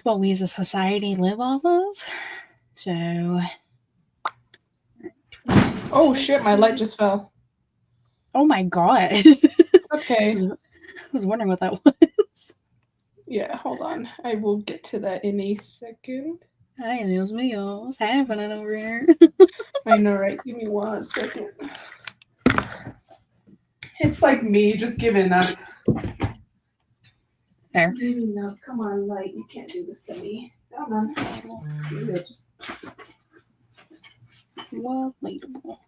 what we as a society live off of. So. Oh shit! My light just fell. Oh my god. Okay. I was wondering what that was. Yeah, hold on. I will get to that in a second. Hi, Dios mío. What's happening over here? I know, right? Give me 1 second. It's like me just giving up. There. Giving up. Come on, light. You can't do this to me. Come on. Well, relatable.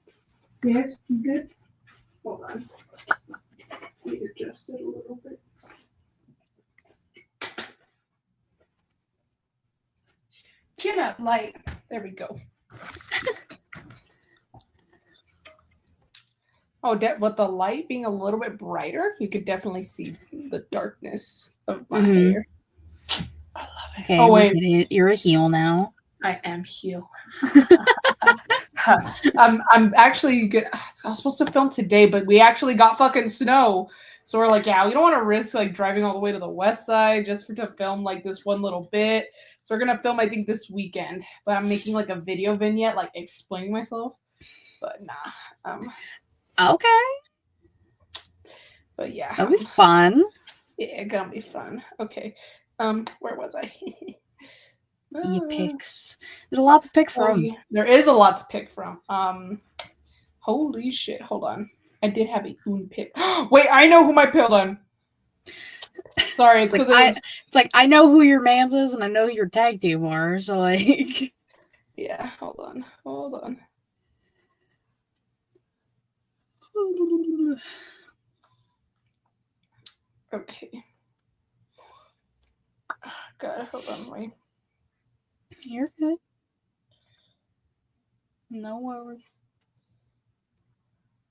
Yes, you good? Hold on. Let me adjust it a little bit. Chin up, light. There we go. Oh, with the light being a little bit brighter, you could definitely see the darkness of my hair. I love it. Okay, oh, wait. You're a heel now. I am heel. I'm actually good. I was supposed to film today, but we actually got fucking snow. So we're like, yeah, we don't want to risk like driving all the way to the west side just to film like this one little bit. So we're gonna film, I think, this weekend. But I'm making like a video vignette, like explaining myself. But nah. Okay. But yeah. That'll be fun. Yeah, it's gonna be fun. Okay. Where was I? You picks. There's a lot to pick from. Yeah. There is a lot to pick from. Holy shit! Hold on. I did have a Hoon pick. Wait, I know who my picked on. Sorry, it's because it's like I know who your man's is and I know who your tag team are. So like. Yeah. Hold on. Okay. God, hold on, wait. You're good. No worries.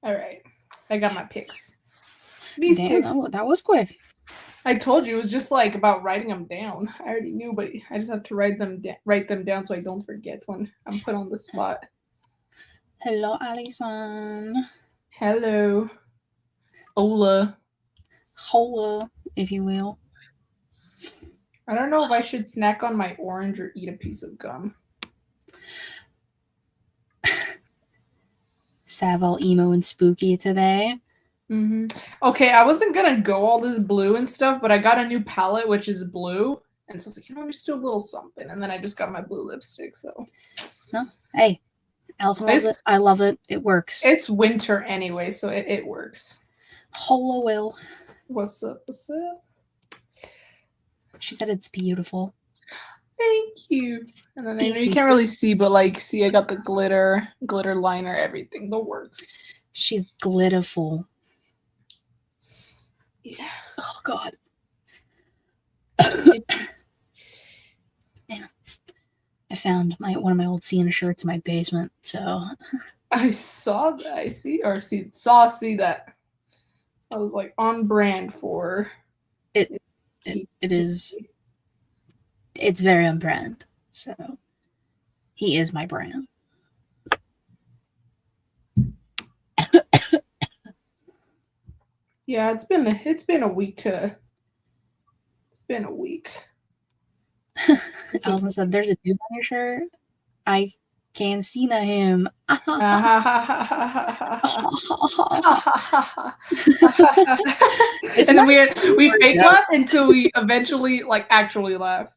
All right, I got my picks. Damn, picks. That was quick. I told you it was just like about writing them down. I already knew, but I just have to write them down so I don't forget when I'm put on the spot. Hello, Alison. Hello. Hola, if you will. I don't know if I should snack on my orange or eat a piece of gum. Savile, emo, and spooky today. Mm-hmm. Okay, I wasn't gonna go all this blue and stuff, but I got a new palette which is blue, and so I was like, just do a little something, and then I just got my blue lipstick. So, no, hey, Allison loves it. I love it. It works. It's winter anyway, so it works. Hello, Will. What's up? What's up? She said it's beautiful. Thank you. And then I know you can't really see, but like, see, I got the glitter liner, everything. The works. She's glitterful. Yeah. Oh God. Yeah. I found one of my old Sienna shirts in my basement. So. I saw that. See that. I was like on brand for it. It is. It's very on brand. So. He is my brand. Yeah, it's been a week. Allison said, "There's a dude on your shirt. I can see him." And then we fake laugh until we eventually actually laugh.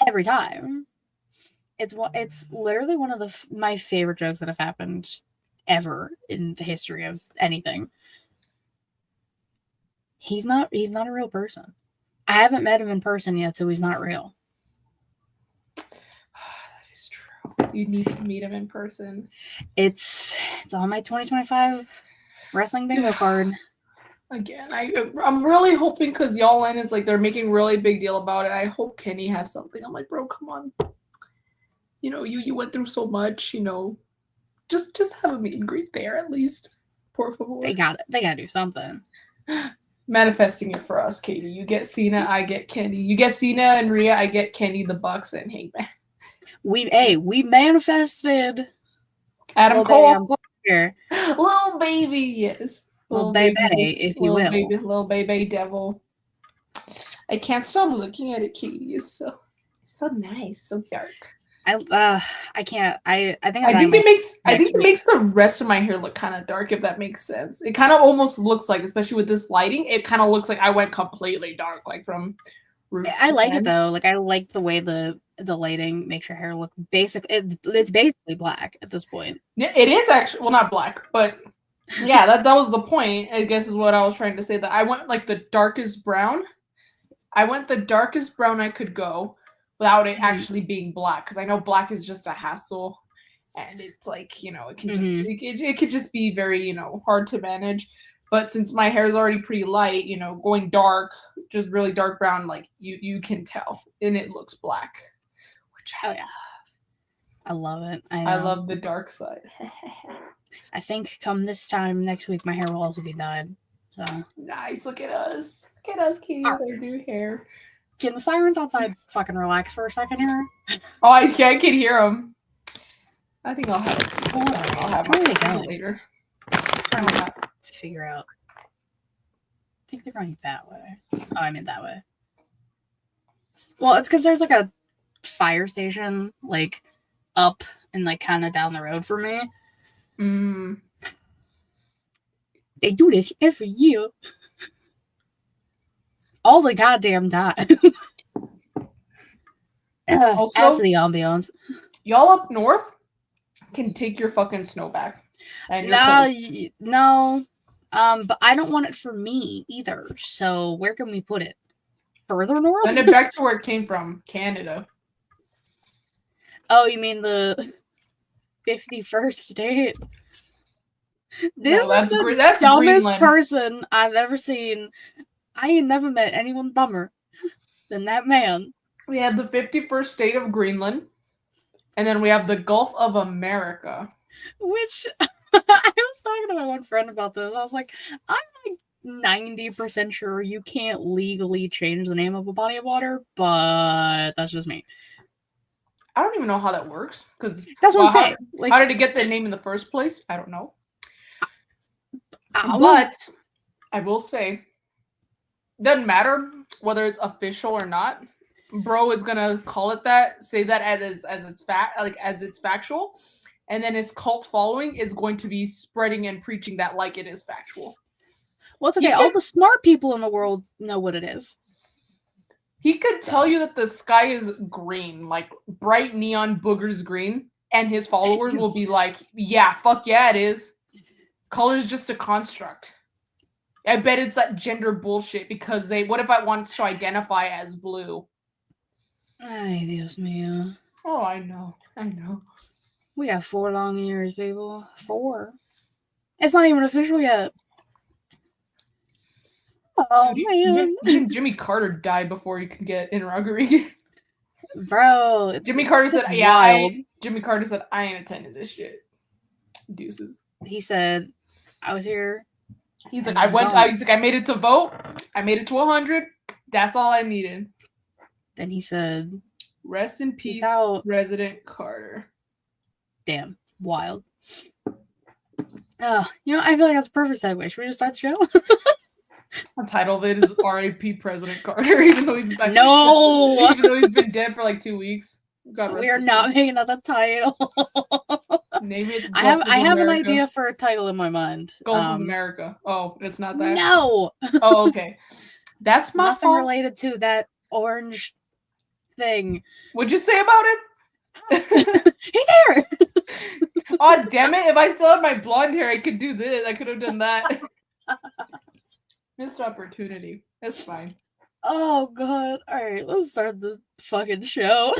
Every time. It's literally one of my favorite jokes that have happened ever in the history of anything. He's not a real person. I haven't met him in person yet, so he's not real. That is true. You need to meet him in person. It's on my 2025 wrestling bingo card. Again, I'm really hoping, because y'all in is like they're making really big deal about it. I hope Kenny has something. I'm like, bro, come on. You went through so much. Just have a meet and greet there at least. Por favor. They gotta do something. Manifesting it for us, Katie. You get Cena, I get Kenny. You get Cena and Rhea, I get Kenny, the Bucks, and Hangman. We manifested Adam Cole. Here. Little baby, yes. Little baby, if you will. Little baby devil. I can't stop looking at it, Katie. It's So nice, so dark. I can't. I think I think it makes week. the rest of my hair look kind of dark, if that makes sense. It kind of almost looks like, especially with this lighting, it kind of looks like I went completely dark, like from roots I to like it ends. though. Like I like the way the lighting makes your hair look basic. It's basically black at this point. Yeah, it is actually, well, not black, but yeah, that was the point. I guess is what I was trying to say. That I went like the darkest brown. I went the darkest brown I could go without it actually being black, because I know black is just a hassle, and it's like, you know, it can just it could just be very, you know, hard to manage. But since my hair is already pretty light, you know, going dark, just really dark brown, like you can tell, and it looks black, which I love it. I love the dark side. I think come this time next week, my hair will also be dyed. So nice. Look at us. Look at us, Katie, with our new hair. Can the sirens outside fucking relax for a second here? Oh, I can hear them. I think I'll have it. I'll have it later. I'm trying to figure out. I think they're going that way. Oh, I meant that way. Well, it's because there's like a fire station like up and like kind of down the road for me. They do this every year. All the goddamn time. Also, as to the ambiance, y'all up north can take your fucking snow back. And no. But I don't want it for me either. So where can we put it? Further north? Send it back to where it came from, Canada. Oh, you mean the 51st state? This is the dumbest person I've ever seen. I ain't never met anyone dumber than that man. We have the 51st state of Greenland, and then we have the Gulf of America. Which, I was talking to my one friend about this. I was like, I'm like 90% sure you can't legally change the name of a body of water, but that's just me. I don't even know how that works, because that's what I'm saying. How did it get the name in the first place? I don't know. But I will say, doesn't matter whether it's official or not. Bro is gonna call it that, say that as it's factual, and then his cult following is going to be spreading and preaching that like it is factual. Well, it's okay. All the smart people in the world know what it is. He could tell you that the sky is green, like bright neon boogers green, and his followers will be like, yeah, fuck yeah, it is. Color is just a construct. I bet it's that gender bullshit, because what if I want to identify as blue? Ay, Dios mío. Oh, I know. We got 4 long years, people. 4. It's not even official yet. Oh, man. Even Jimmy Carter died before he could get inaugurated. Bro. Jimmy Carter said, Jimmy Carter said, I ain't attending this shit. Deuces. He said, I was here. He's like, I made it to vote. I made it to 100. That's all I needed. Then he said, rest in peace, President Carter. Damn. Wild. You know, I feel like that's a perfect segue. Should we just start the show? The title of it is R.I.P. President Carter, even though he's back. No! Even though he's been dead for like 2 weeks. We are not making that the title. Name it. I have an idea for a title in my mind. Gulf of America. Oh, it's not that? No! Oh, okay. That's my Nothing fault. Related to that orange thing. What'd you say about it? He's here! Oh, damn it. If I still had my blonde hair, I could do this. I could have done that. Missed opportunity. That's fine. Oh, God. All right, let's start this fucking show.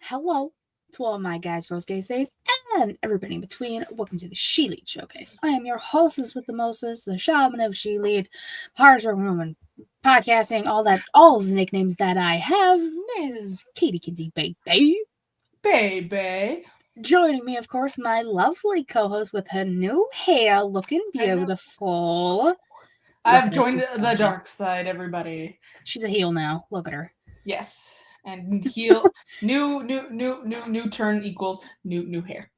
Hello to to all my guys, girls, gays, theys, and everybody in between. Welcome to the She Lead Showcase. I am your hostess with the mostest, the shaman of She Lead, hardest working woman, podcasting, all of the nicknames that I have, Ms. Katie Kinsey Baby. Baby. Joining me, of course, my lovely co-host with her new hair, looking beautiful. I've joined the dark side, everybody. She's a heel now. Look at her. Yes. And heel new turn equals new hair.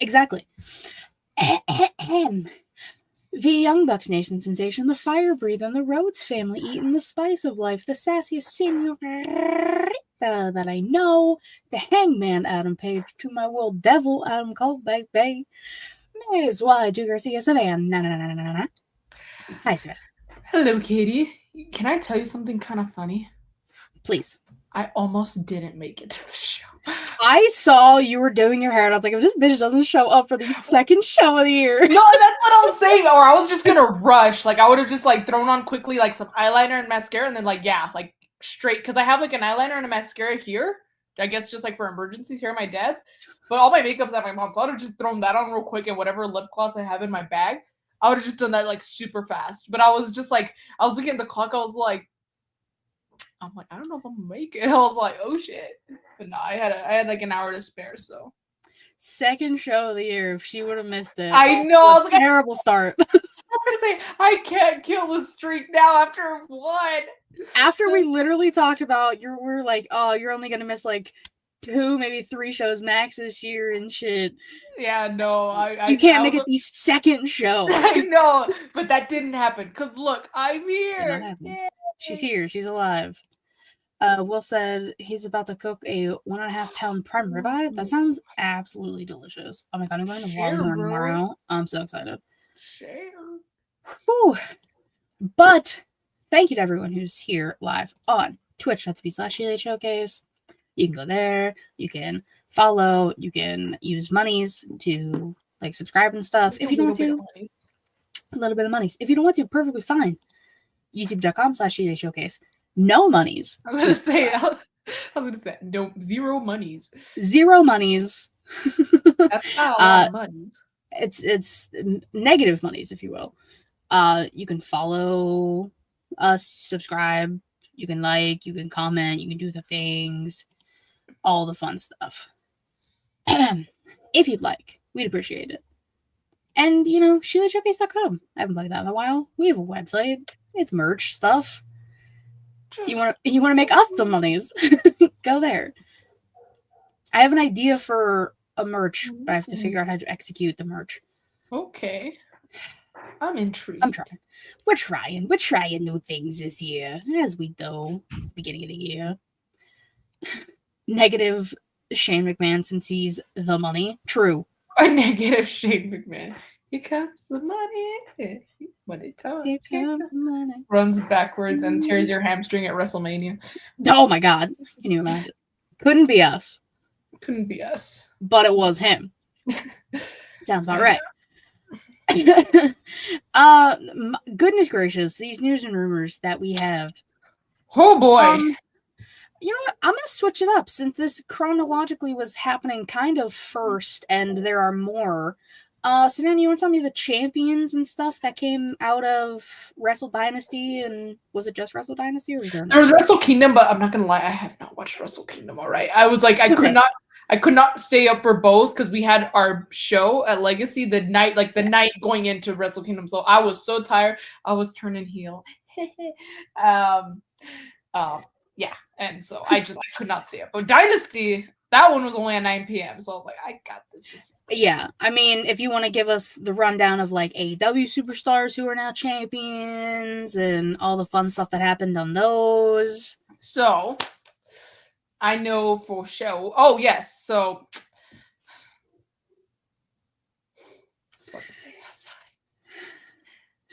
Exactly. The Young Bucks Nation sensation, the fire breathing, the Rhodes family eating the spice of life, the sassiest senorita that I know, the hangman Adam Page, to my world devil Adam Colbeck Bay, Ms. Y. Garcia Savannah. Hi, sir. Hello, Katie. Can I tell you something kind of funny? Please. I almost didn't make it to the show. I saw you were doing your hair, and I was like, if this bitch doesn't show up for the second show of the year. No, that's what I was saying. Or I was just gonna rush. Like, I would have just, like, thrown on quickly, like, some eyeliner and mascara, and then, like, yeah, like, straight. Because I have, like, an eyeliner and a mascara here. I guess just, like, for emergencies here at my dad's. But all my makeup's at my mom's. So I would have just thrown that on real quick, and whatever lip gloss I have in my bag, I would have just done that, like, super fast. But I was just, like, I was looking at the clock. I was like, I don't know if I'm gonna make it. I was like, oh shit. But no, I had like an hour to spare, so. Second show of the year. If she would have missed it. I know. I was like, terrible start. I was gonna say, I can't kill the streak now after one. After we literally talked about we're like, oh, you're only gonna miss like 2, maybe 3 shows max this year and shit. Yeah, no, you can't make it the second show. I know, but that didn't happen. Cause look, I'm here. She's here. She's alive. Will said he's about to cook a 1.5 pound prime ribeye. That sounds absolutely delicious. Oh my god, I'm going to Walmart tomorrow. I'm so excited. Whew. But thank you to everyone who's here live on twitch.tv/She Showcase. You can go there. You can follow. You can use monies to like subscribe and stuff. If you don't want to, a little bit of monies. If you don't want to, perfectly fine. YouTube.com/She Showcase. No monies. I was gonna say no, zero monies. Zero monies. That's not a lot of monies. It's negative monies, if you will. You can follow us, subscribe, you can like, you can comment, you can do the things, all the fun stuff. If you'd like, we'd appreciate it. And SheLeadShowcase.com. I haven't played that in a while. We have a website. It's merch stuff. You want to make us some monies? Go there. I have an idea for a merch, but I have to figure out how to execute the merch. Okay. I'm intrigued. I'm trying. We're trying new things this year, as we do. It's the beginning of the year. Negative Shane McMahon since he's the money. True. A negative Shane McMahon. Here comes the money. Money talks. Money. Runs backwards and tears your hamstring at WrestleMania. Oh my god. Can you imagine? Couldn't be us. Couldn't be us. But it was him. Sounds about right. Goodness gracious, these news and rumors that we have. Oh boy. You know what? I'm going to switch it up since this chronologically was happening kind of first and there are more. Savannah, you want to tell me the champions and stuff that came out of Wrestle Dynasty? And was it just Wrestle Dynasty or was there was Wrestle Kingdom, but I'm not going to lie, I have not watched Wrestle Kingdom, all right? I was like, I could not stay up for both because we had our show at Legacy the night going into Wrestle Kingdom. So I was so tired. I was turning heel. Yeah. And so I could not stay up. But Dynasty, that one was only at 9 p.m. So I was like, I got this. Yeah. I mean, if you want to give us the rundown of like AEW superstars who are now champions and all the fun stuff that happened on those. So I know for sure. Oh, yes. So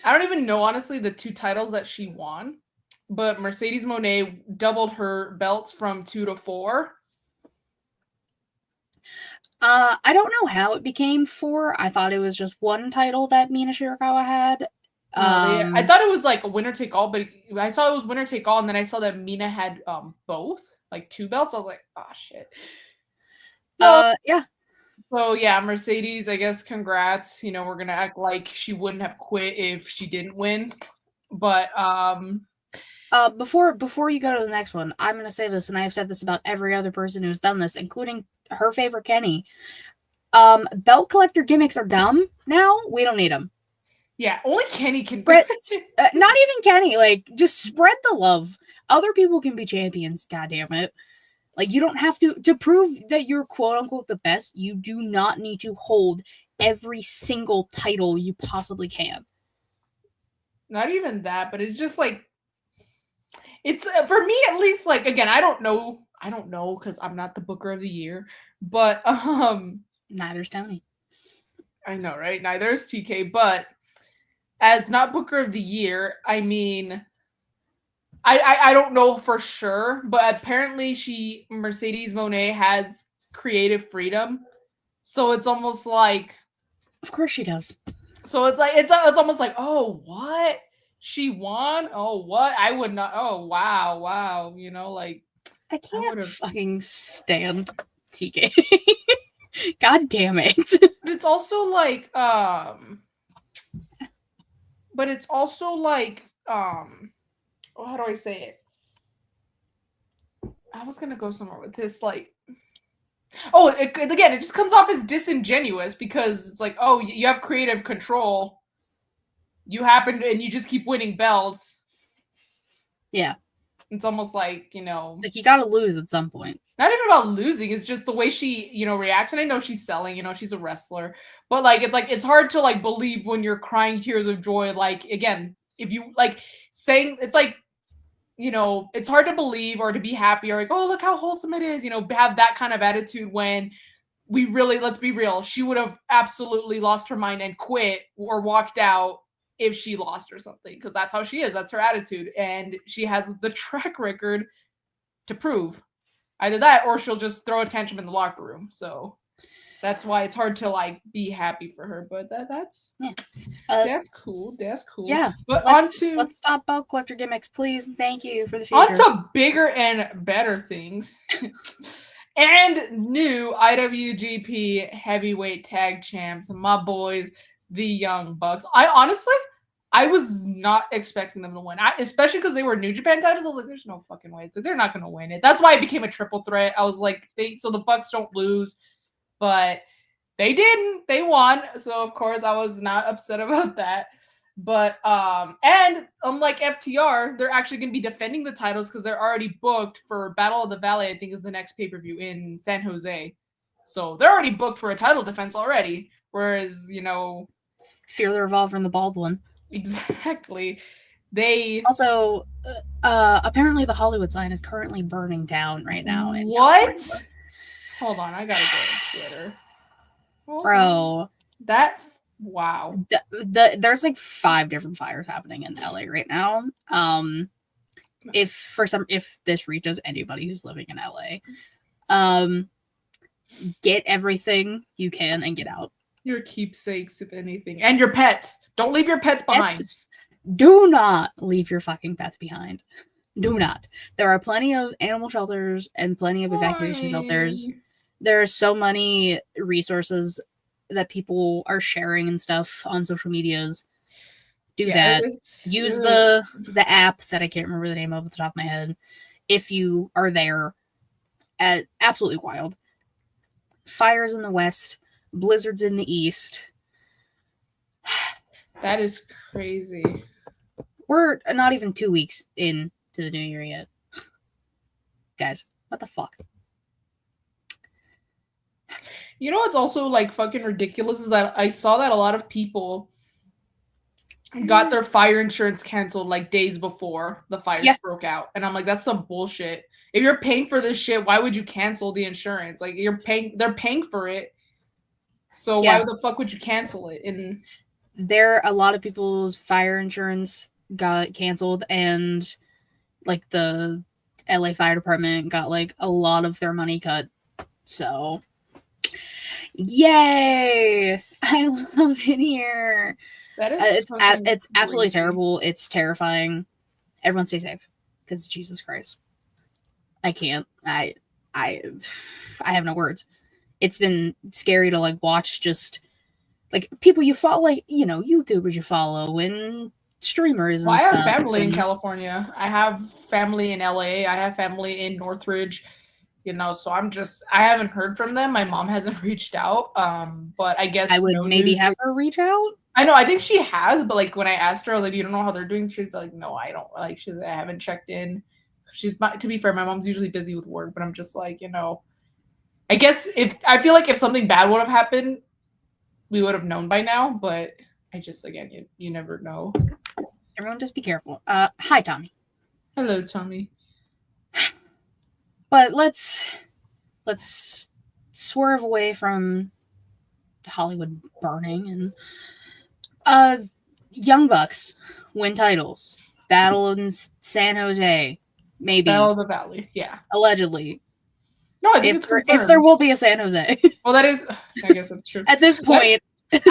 I don't even know, honestly, the 2 titles that she won. But Mercedes Moné doubled her belts from 2 to 4. I don't know how it became 4. I thought it was just 1 title that Mina Shirakawa had. I thought it was like a winner take all, but I saw it was winner take all, and then I saw that Mina had both, like 2 belts. I was like, oh shit. Yeah. So yeah, Mercedes, I guess congrats. We're gonna act like she wouldn't have quit if she didn't win. But before you go to the next one, I'm gonna say this, and I've said this about every other person who's done this, including her favorite Kenny. Belt collector gimmicks are dumb now. We don't need them. Yeah, only Kenny can spread. Not even Kenny. Like, just spread the love. Other people can be champions. God damn it. Like, you don't have to prove that you're quote unquote the best. You do not need to hold every single title you possibly can. Not even that, but it's just like, it's for me at least. Like, again, I don't know because I'm not the Booker of the Year, but neither's Tony. I know, right? Neither is TK, but as not Booker of the Year, I mean, I don't know for sure, but apparently Mercedes Moné has creative freedom, so it's almost like, of course she does. So it's like it's almost like, oh, what, she won? Oh, what? I would not. Oh, wow, like I can't fucking stand TK. God damn it! But it's also like oh, how do I say it? I was gonna go somewhere with this, like, it just comes off as disingenuous because it's like, oh, you have creative control. You happen to, and you just keep winning belts. Yeah. It's almost like, it's like you gotta lose at some point. Not even about losing, it's just the way she, reacts. And I know she's selling, she's a wrestler. But it's hard to like believe when you're crying tears of joy. Like, again, if you like saying, it's like, it's hard to believe or to be happy or like, oh, look how wholesome it is, have that kind of attitude when we really, let's be real, she would have absolutely lost her mind and quit or walked out if she lost or something, because that's how she is. That's her attitude. And she has the track record to prove either that or she'll just throw a tantrum in the locker room. So that's why it's hard to like be happy for her. But that's cool. That's cool. Yeah. But let's stop belt collector gimmicks, please. Thank you for the future. On to bigger and better things. And new IWGP Heavyweight Tag Champs, my boys, the Young Bucks. I was not expecting them to win, especially because they were New Japan titles. I was like, there's no fucking way. It's like, they're not going to win it. That's why it became a triple threat. I was like, so the Bucks don't lose. But they didn't. They won. So, of course, I was not upset about that. But, and unlike FTR, they're actually going to be defending the titles because they're already booked for Battle of the Valley, I think is the next pay-per-view in San Jose. So they're already booked for a title defense already. Whereas, Fear the Revolver and the Bald One. Exactly. They also, apparently the Hollywood sign is currently burning down right now. What? Hold on, I gotta go to Twitter. Bro. That, wow. There's like 5 different fires happening in LA right now. If this reaches anybody who's living in LA, get everything you can and get out. Your keepsakes, if anything, and your pets. Don't leave your pets behind. Do not leave your fucking pets behind. Do not. There are plenty of animal shelters and plenty of evacuation shelters. There are so many resources that people are sharing and stuff on social medias. Do that. Use the app that I can't remember the name of at the top of my head. If you are there, absolutely wild. Fires in the west, blizzards in the east. That is crazy. We're not even 2 weeks into the new year yet. Guys, what the fuck? You know what's also like fucking ridiculous is that I saw that a lot of people got their fire insurance canceled like days before the fires broke out. And I'm like, that's some bullshit. If you're paying for this shit, why would you cancel the insurance? Like, they're paying for it. So why the fuck would you cancel it? And a lot of people's fire insurance got canceled, and like the LA Fire Department got like a lot of their money cut. So yay! I love it here. That is it's absolutely terrible. It's terrifying. Everyone stay safe, because Jesus Christ, I can't. I have no words. it's been scary to like watch just like people you follow, like, you know, YouTubers you follow and streamers and stuff. I have family in California. I have family in LA. I have family in Northridge. You know, so I haven't heard from them. My mom hasn't reached out. But I guess I would maybe have her reach out. I know, I think she has, but like when I asked her, I was like, "You don't know how they're doing?" She's like, "No, I don't." Like she's like, "I haven't checked in." To be fair, my mom's usually busy with work, but I'm just like, you know, I guess I feel like if something bad would have happened, we would have known by now. But I just, again, you never know. Everyone, just be careful. Hi, Tommy. Hello, Tommy. But let's swerve away from Hollywood burning and Young Bucks win titles. Battle in San Jose, maybe. Battle of the Valley, yeah. Allegedly. No, I think if there will be a San Jose. Well, that is, I guess that's true. At this point.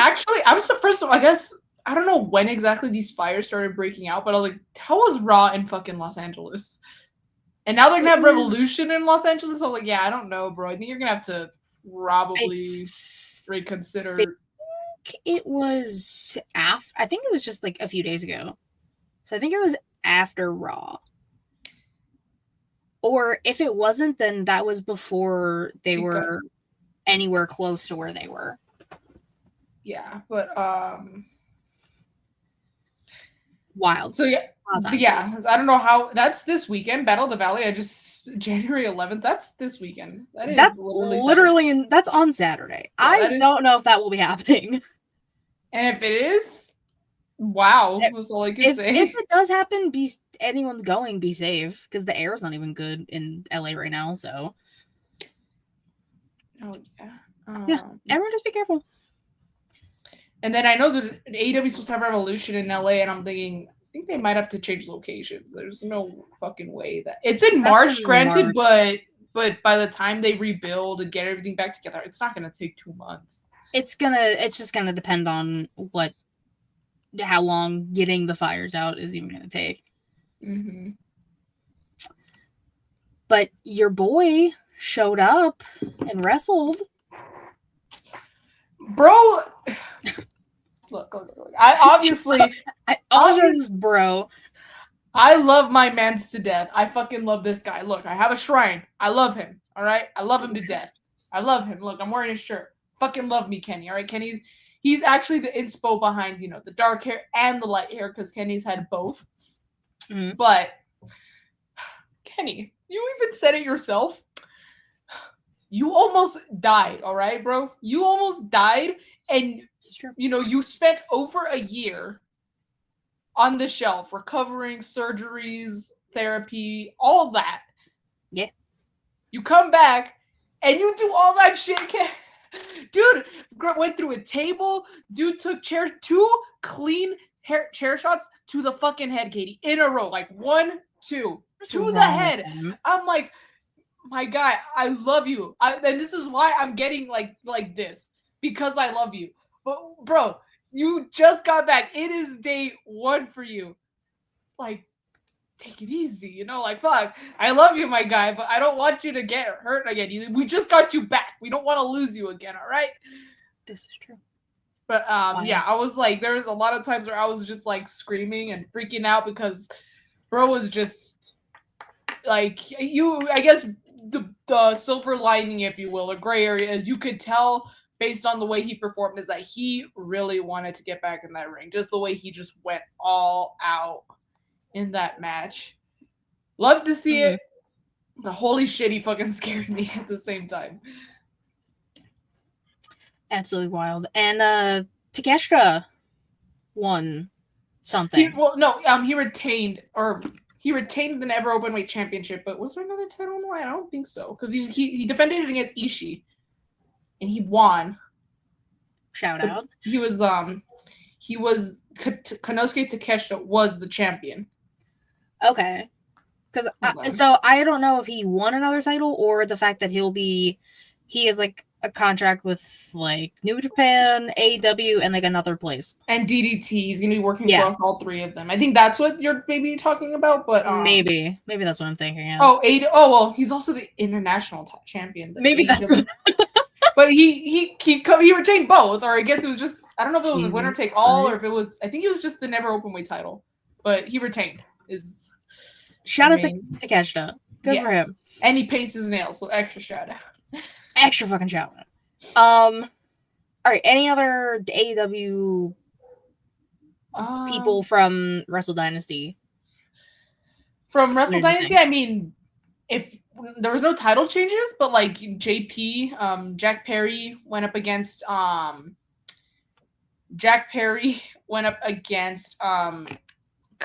Actually, first of all, I guess, I don't know when exactly these fires started breaking out, but I was like, how was Raw in fucking Los Angeles? And now they're gonna have Revolution in Los Angeles. So I'm like, yeah, I don't know, bro. I think you're gonna have to probably reconsider. It was I think it was just like a few days ago. So I think it was after Raw. Or if it wasn't, then that was before they were anywhere close to where they were. Yeah, but wild. So yeah, I don't know how. That's this weekend. Battle of the Valley. January 11th. That's this weekend. That's literally that's on Saturday. Yeah, I don't know if that will be happening. And if it is, wow, that's all I can say. If it does happen, anyone going, be safe, because the air is not even good in LA right now. So, oh yeah, yeah. Everyone, just be careful. And then I know that AEW is supposed to have Revolution in LA, and I'm thinking, I think they might have to change locations. There's no fucking way that it's in March, granted, but by the time they rebuild and get everything back together, it's not going to take 2 months. It's just gonna depend on how long getting the fires out is even gonna take. Mm-hmm. But your boy showed up and wrestled, bro. Look. I obviously, bro. I love my mans to death. I fucking love this guy. Look, I have a shrine. I love him. All right, I love him to death. I love him. Look, I'm wearing his shirt. Fucking love me, Kenny. All right, he's actually the inspo behind, you know, the dark hair and the light hair, because Kenny's had both. Mm-hmm. But Kenny, you even said it yourself. You almost died. All right, bro. You almost died, and you know you spent over a year on the shelf recovering, surgeries, therapy, all that. Yeah. You come back and you do all that shit. Dude went through a table. Dude took two clean chair shots to the fucking head, Katie, in a row. Like 1, 2 to the head. I'm like, my guy, I love you. And this is why I'm getting like this, because I love you. But bro, you just got back. It is day 1 for you. Like, take it easy, you know, like, fuck, I love you, my guy, but I don't want you to get hurt again. We just got you back. We don't want to lose you again, all right? This is true. But yeah, I was like, there was a lot of times where I was just like screaming and freaking out because bro was just like, I guess the silver lining, if you will, or gray area, is you could tell based on the way he performed is that he really wanted to get back in that ring. Just the way he just went all out in that match. Love to see it. But holy shit, he fucking scared me at the same time. Absolutely wild. And Takeshita won something. He retained the Never Openweight Championship, but was there another title on the line? I don't think so. Because he defended it against Ishii. And he won. Shout out. He was Konosuke Takeshita was the champion. Okay. Because so I don't know if he won another title or the fact that he is like a contract with like New Japan, AEW, and like another place. And DDT. He's gonna be working across all 3 of them. I think that's what you're maybe talking about, but maybe that's what I'm thinking. Yeah. Well, he's also the international champion. Maybe that's what But he retained both, or I guess it was just, I don't know if it was a winner take all, or if it was, I think it was just the never openweight title, but he retained. Shout out to Takeshita. Good for him. And he paints his nails, so extra shout out. Extra fucking shout out. All right, any other AEW people from Wrestle Dynasty? From Wrestle Dynasty, I mean, if there was no title changes, but like JP, Jack Perry went up against God,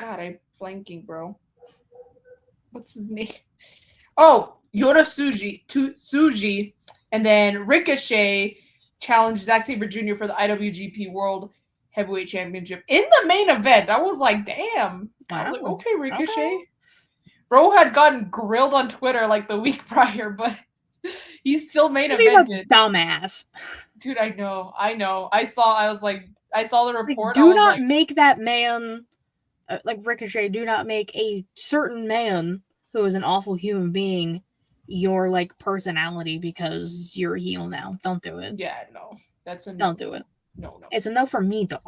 I'm blanking, bro. What's his name? Oh, Yota Tsuji, and then Ricochet challenged Zack Sabre Jr. for the IWGP World Heavyweight Championship in the main event. I was like, damn. Wow. I was like, okay, Ricochet. Okay. Bro had gotten grilled on Twitter like the week prior, but he's still main evented. He's a dumbass. Dude, I know. I saw the report. Like, do not make that man, like Ricochet, do not make a certain man who is an awful human being your like personality because you're a heel now. Don't do it. Yeah, no. Don't do it. No. It's a no for me, dog.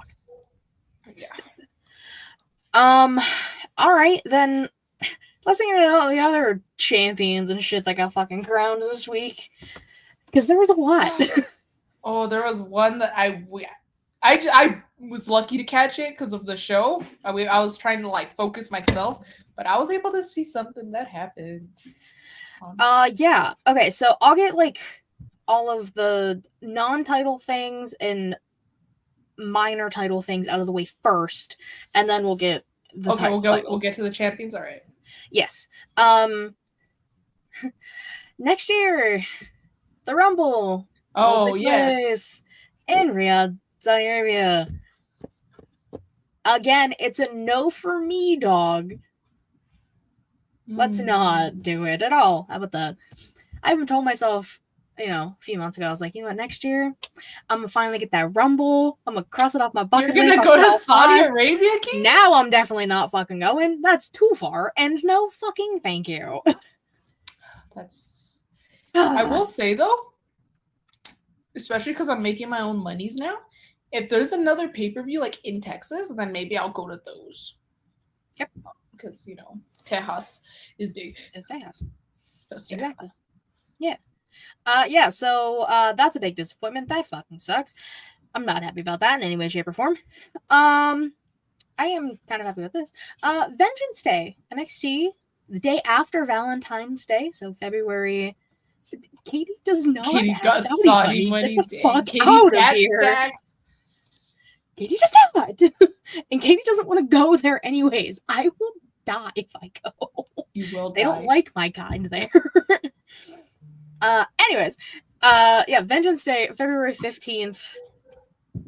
Yeah. All right, then let's think about all the other champions and shit that got fucking crowned this week. Because there was a lot. Oh, there was one that I was lucky to catch it because of the show. I was trying to like focus myself, but I was able to see something that happened. Yeah. Okay, so I'll get like all of the non-title things and minor title things out of the way first, and then we'll get the we'll get to the champions. All right. Yes. Next year, the Rumble. Oh yes. In Riyadh, Saudi Arabia. Again, it's a no for me, dog. Let's not do it at all. How about that? I even told myself, a few months ago, I was like, you know what, next year, I'm going to finally get that Rumble. I'm going to cross it off my bucket list. You're going to go to Saudi Arabia, Keith? Now I'm definitely not fucking going. That's too far, and no fucking thank you. I will say, though, especially because I'm making my own monies now, if there's another pay-per-view, like, in Texas, then maybe I'll go to those. Yep. Because, Tejas is big. It's Tejas. Exactly. Yeah. Yeah, so that's a big disappointment. That fucking sucks. I'm not happy about that in any way, shape, or form. I am kind of happy with this. Vengeance Day, NXT, the day after Valentine's Day, so February. Katie does not have Saudi money. Get the fuck out of here. Taxed. Katie does not. And Katie doesn't want to go there anyways. I will die if I go. You will die. They don't like my kind there. Anyways, Vengeance Day, February 15th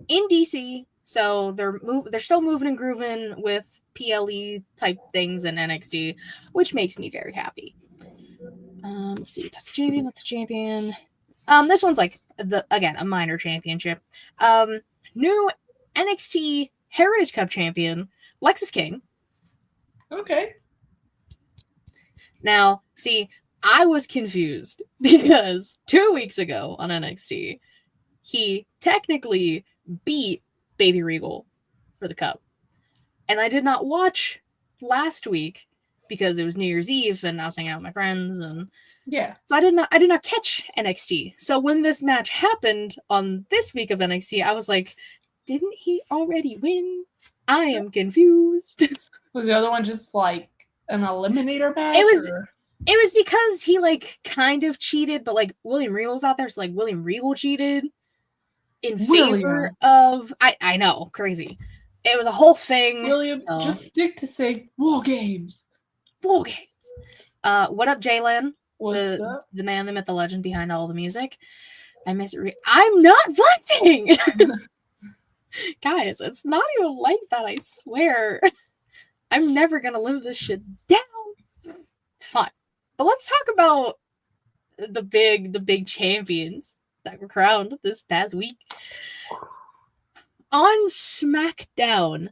in DC. So they're still moving and grooving with PLE type things in NXT, which makes me very happy. Let's see, that's a champion. This one's like a minor championship. New NXT Heritage Cup champion, Lexis King. Okay. Now, see, I was confused because 2 weeks ago on NXT, he technically beat Baby Regal for the cup. And I did not watch last week because it was New Year's Eve and I was hanging out with my friends, and so I did not catch NXT. So when this match happened on this week of NXT, I was like, didn't he already win? I am confused. Was the other one just like an eliminator match? It was because he like kind of cheated, but like William Regal's out there, so like William Regal cheated in favor of I know, crazy. It was a whole thing. William, just stick to saying War Games. War Games. What up, Jalen? What's up? The man, the myth, the legend behind all the music. I'm not flexing! Guys, it's not even like that, I swear. I'm never gonna live this shit down. It's fine. But let's talk about the big champions that were crowned this past week. On SmackDown,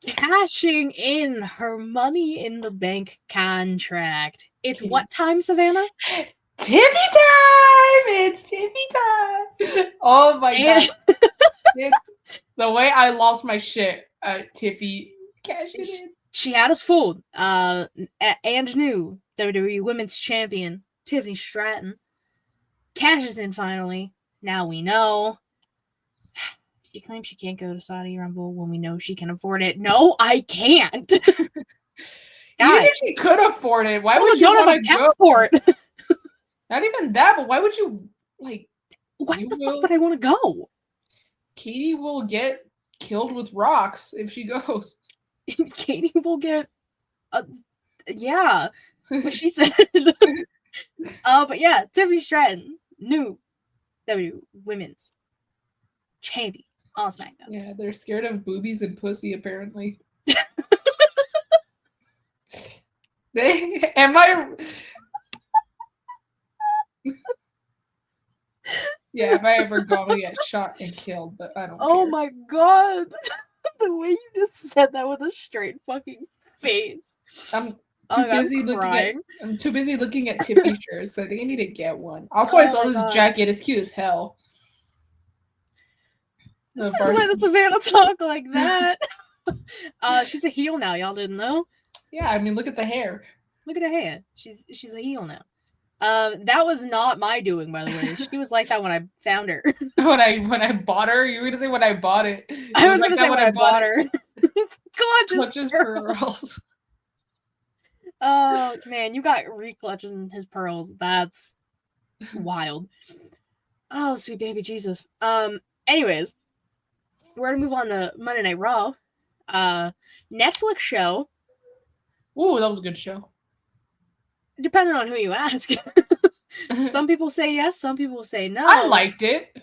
cashing in her Money in the Bank contract. It's what time, Savannah? Tiffy time! It's Tiffy time! Oh my god. It's the way I lost my shit at Tiffy cashed it in. She had us fooled. And new WWE Women's Champion, Tiffany Stratton, cashes in finally. Now we know. She claims she can't go to Saudi Rumble when we know she can afford it. No, I can't. Even if she could afford it, why would you want to go? Passport. Not even that, but why would you like? Why the fuck would I want to go? Katie will get killed with rocks if she goes. Katie will get, yeah, what she said. But yeah, Tiffany Stratton, new WWE Women's Champion on SmackDown. Yeah, they're scared of boobies and pussy apparently. Yeah, if I ever go, I'm gonna get shot and killed, but I don't care. Oh my god. The way you just said that with a straight fucking face. I'm too busy looking at Tiffy shirts, so I think I need to get one. Also, I saw this jacket. It's cute as hell. Since when does Savannah talk like that? She's a heel now. Y'all didn't know? Yeah, I mean, look at the hair. Look at her hair. She's a heel now. That was not my doing, by the way. She was like that when I found her. When I bought her? You were gonna say when I bought it. I was gonna say when I bought her. Clutches pearls. Oh man, you got re-clutching his pearls. That's wild. Oh, sweet baby Jesus. Anyways, we're gonna move on to Monday Night Raw. Netflix show. Ooh, that was a good show. Depending on who you ask. Some people say yes, some people say no. I liked it.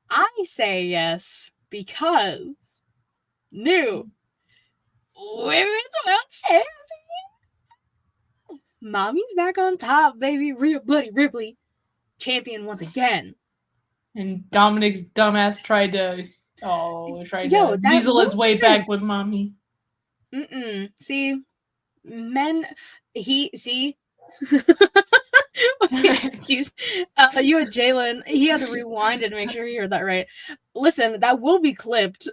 I say yes because new Women's World Champion. Mommy's back on top, baby. Real Bloody Ripley champion once again. And Dominic's dumbass tried to weasel his way back with Mommy. See, excuse. You and Jalen, he had to rewind it to make sure he heard that right. Listen, that will be clipped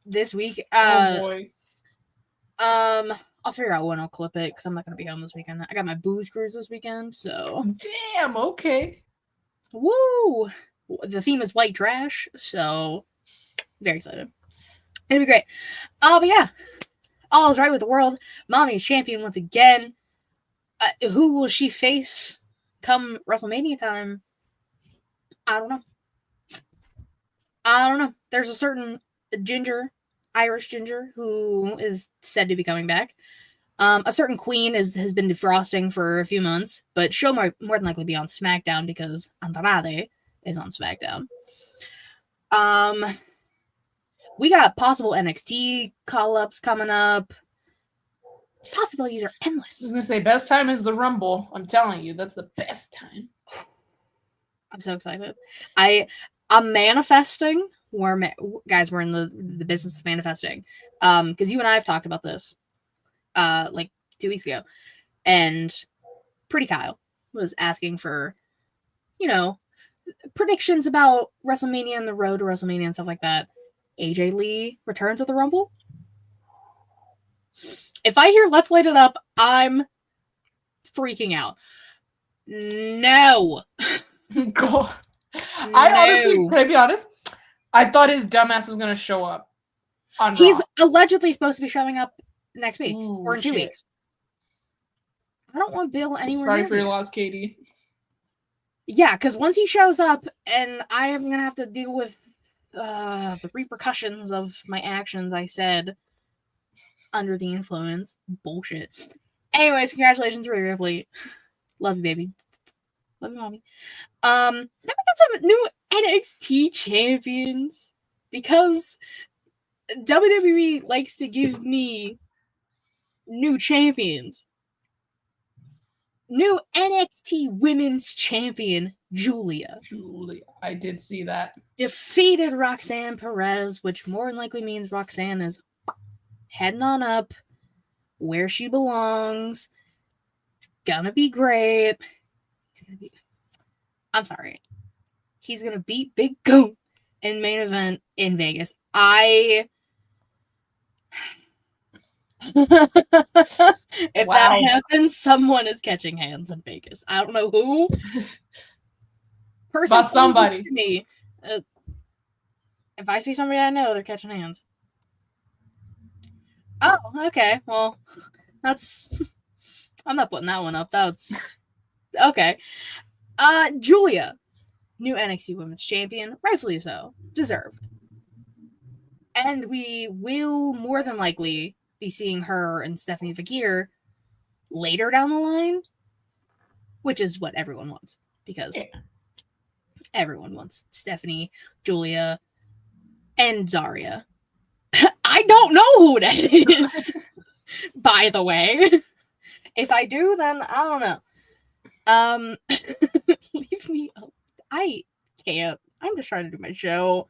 this week. Oh boy. I'll figure out when I'll clip it because I'm not gonna be home this weekend. I got my booze cruise this weekend, so damn, okay. Woo! The theme is white trash, so very excited. It'll be great. But yeah, all is right with the world. Mommy is champion once again. Who will she face come WrestleMania time? I don't know. There's a certain Irish ginger, who is said to be coming back. A certain queen has been defrosting for a few months, but she'll more than likely be on SmackDown because Andrade is on SmackDown. We got possible NXT call-ups coming up. Possibilities are endless. I was gonna say best time is the Rumble. I'm telling you, that's the best time. I'm so excited. I'm manifesting. Guys, we're in the business of manifesting. Because you and I have talked about this, like 2 weeks ago, and Pretty Kyle was asking for, predictions about WrestleMania and the road to WrestleMania and stuff like that. AJ Lee returns at the Rumble. If I hear "Let's Light It Up," I'm freaking out. No. God. Honestly, can I be honest? I thought his dumbass was gonna show up. He's allegedly supposed to be showing up next week or in 2 weeks. I don't want Bill anywhere. Sorry for your loss, Katie. Yeah, because once he shows up, and I am gonna have to deal with the repercussions of my actions. I said under the influence. Bullshit. Anyways, congratulations, Rhea Ripley. Love you, baby. Love you, mommy. Then we got some new NXT champions because WWE likes to give me new champions. New NXT Women's Champion, Julia. I did see that. Defeated Roxanne Perez, which more than likely means Roxanne is heading on up where she belongs. It's gonna be great. I'm sorry. He's gonna beat Big Goon in main event in Vegas. If that happens, someone is catching hands in Vegas. I don't know who. Person somebody to me. If I see somebody I know, they're catching hands. Oh, okay. Well, I'm not putting that one up. That's okay. Julia, new NXT Women's Champion, rightfully so, deserved. And we will more than likely be seeing her and Stephanie Fagir later down the line, which is what everyone wants, because everyone wants Stephanie, Julia, and Zarya. I don't know who that is, by the way. If I do, then I don't know. Leave me alone. I can't. I'm just trying to do my show.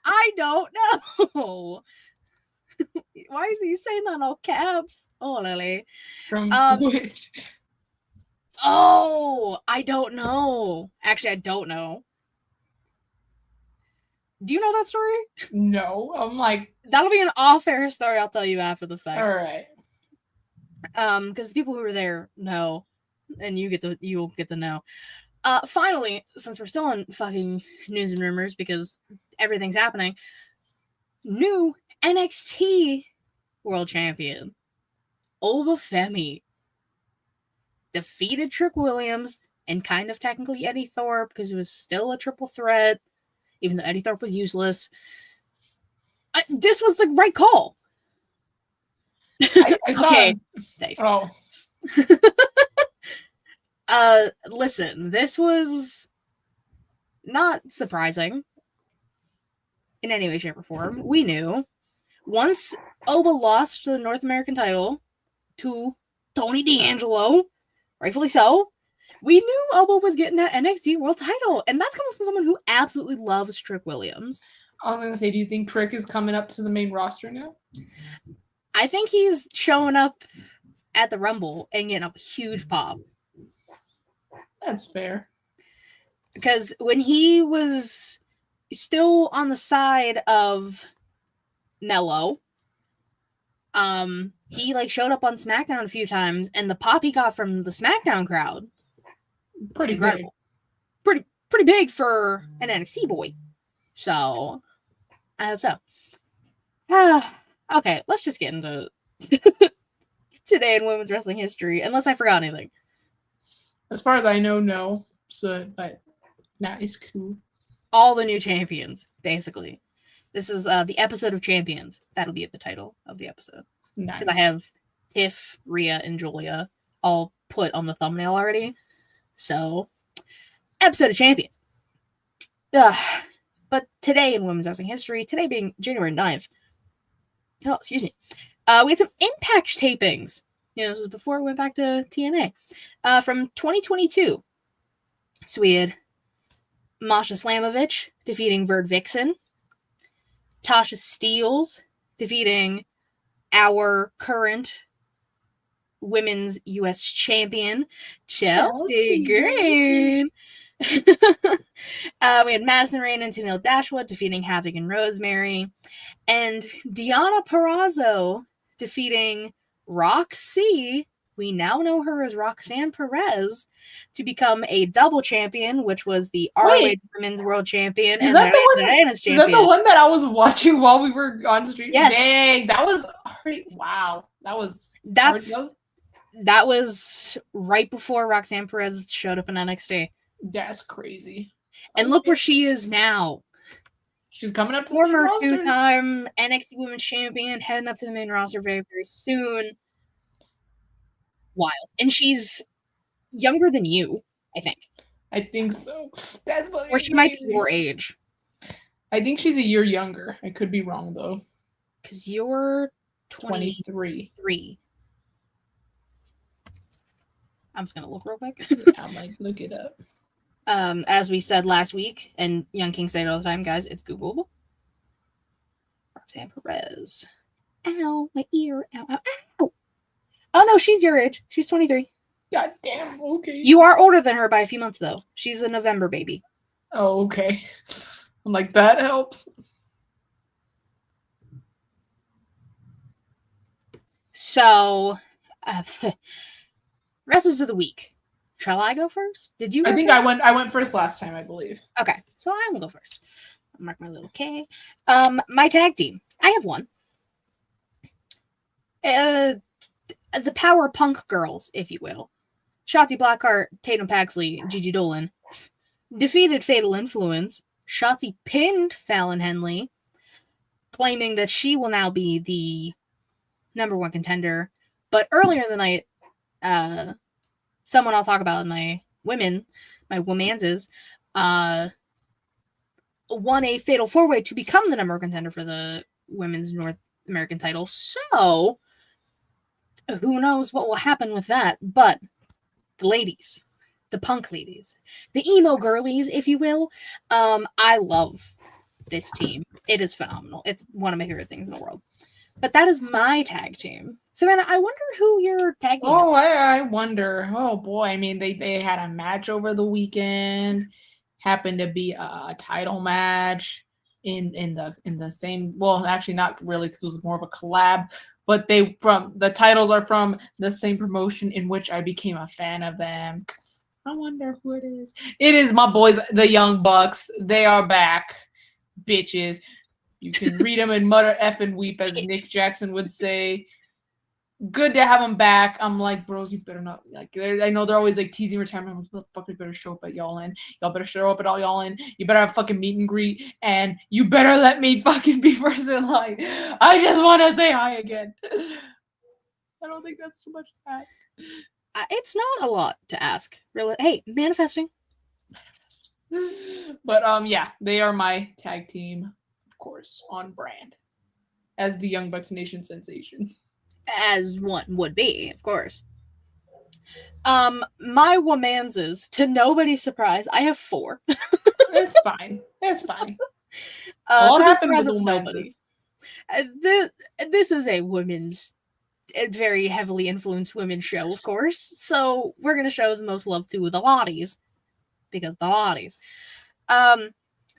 I don't know. Why is he saying that in all caps? Oh, Lily. From Twitch. Oh, I don't know. Actually, I don't know. Do you know that story? No, I'm like, that'll be an off-air story. I'll tell you after the fact. All right. Because the people who were there know, and you'll get to know. Finally, since we're still on fucking news and rumors because everything's happening, new NXT World Champion Obafemi defeated Trick Williams and kind of technically Eddie Thorpe because it was still a triple threat, even though Eddie Thorpe was useless. This was the right call. I saw okay. Thanks. Oh. Listen, this was not surprising in any way, shape, or form. We knew once Oba lost the North American title to Tony D'Angelo, rightfully so, we knew Oba was getting that NXT World title, and that's coming from someone who absolutely loves Trick Williams. I was going to say, do you think Trick is coming up to the main roster now? I think he's showing up at the Rumble and getting a huge pop. That's fair. Because when he was still on the side of Mello, he like showed up on SmackDown a few times, and the pop he got from the SmackDown crowd, pretty incredible. Big. Pretty big for an NXT boy. So I hope so. Okay, let's just get into today in women's wrestling history, unless I forgot anything. As far as I know, no. So, but that is cool. All the new champions, basically. This is the episode of Champions. That'll be the title of the episode. Nice. Because I have Tiff, Rhea, and Julia all put on the thumbnail already. So, episode of Champions. But today in women's wrestling history, today being January 9th, we had some Impact tapings. This was before we went back to TNA. From 2022. So we had Masha Slamovich defeating Verd Vixen. Tasha Steelz defeating our current women's U.S. champion, Chelsea Green. We had Madison Rayne and Tennille Dashwood defeating Havoc and Rosemary. And Deonna Purrazzo defeating Roxy, we now know her as Roxanne Perez, to become a double champion, which was the ROH Women's World Champion and the Diana's champion. Is that the one that I was watching while we were on stream? Yes. Dang, that was wow. That was right before Roxanne Perez showed up in NXT. That's crazy. And look where she is now. She's coming up to former two-time NXT Women's Champion, heading up to the main roster very, very soon. Wild. And she's younger than you, I think. I think so. That's or she might be your age. I think she's a year younger. I could be wrong, though. Because you're 23. I'm just going to look real quick. I'm like, look it up. As we said last week, and Young King say it all the time, guys, it's Googleable. Roxanne Perez. Ow, my ear. Ow, ow, ow. Oh no, she's your age. She's 23. God damn. Okay. You are older than her by a few months though. She's a November baby. Oh, okay. I'm like, that helps. So, rest of the week. Shall I go first? Did you? I think first? I went first last time, I believe. Okay, so I will go first. I'll mark my little K. My tag team. I have one. The Power Punk Girls, if you will. Shotzi Blackheart, Tatum Paxley, Gigi Dolan. Defeated Fatal Influence. Shotzi pinned Fallon Henley, claiming that she will now be the #1 contender. But earlier in the night, someone I'll talk about in my womanses, won a fatal 4-way to become the #1 contender for the women's North American title. So, who knows what will happen with that? But the ladies, the punk ladies, the emo girlies, if you will, I love this team. It is phenomenal. It's one of my favorite things in the world. But that is my tag team. Savannah, I wonder who your tag team is. I wonder. Oh boy. I mean, they had a match over the weekend. Happened to be a title match in the same, well, actually not really, because it was more of a collab, but the titles are from the same promotion in which I became a fan of them. I wonder who it is. It is my boys, the Young Bucks. They are back, bitches. You can read them and mutter F and weep, as Nick Jackson would say. Good to have them back. I'm like, bros, you better not. Like, I know they're always like teasing retirement. I'm like, motherfuckers better show up at y'all in. Y'all better show up at all y'all in. You better have a fucking meet and greet, and you better let me fucking be first in line. I just want to say hi again. I don't think that's too much to ask. It's not a lot to ask, really. Hey, manifesting. But yeah, they are my tag team, of course, on brand as the Young Bucks Nation sensation. As one would be, of course. My womanses, to nobody's surprise, I have 4. It's fine. It's fine. All happened with nobody. This is a women's, very heavily influenced women's show, of course. So we're gonna show the most love to the lotties, because the lotties.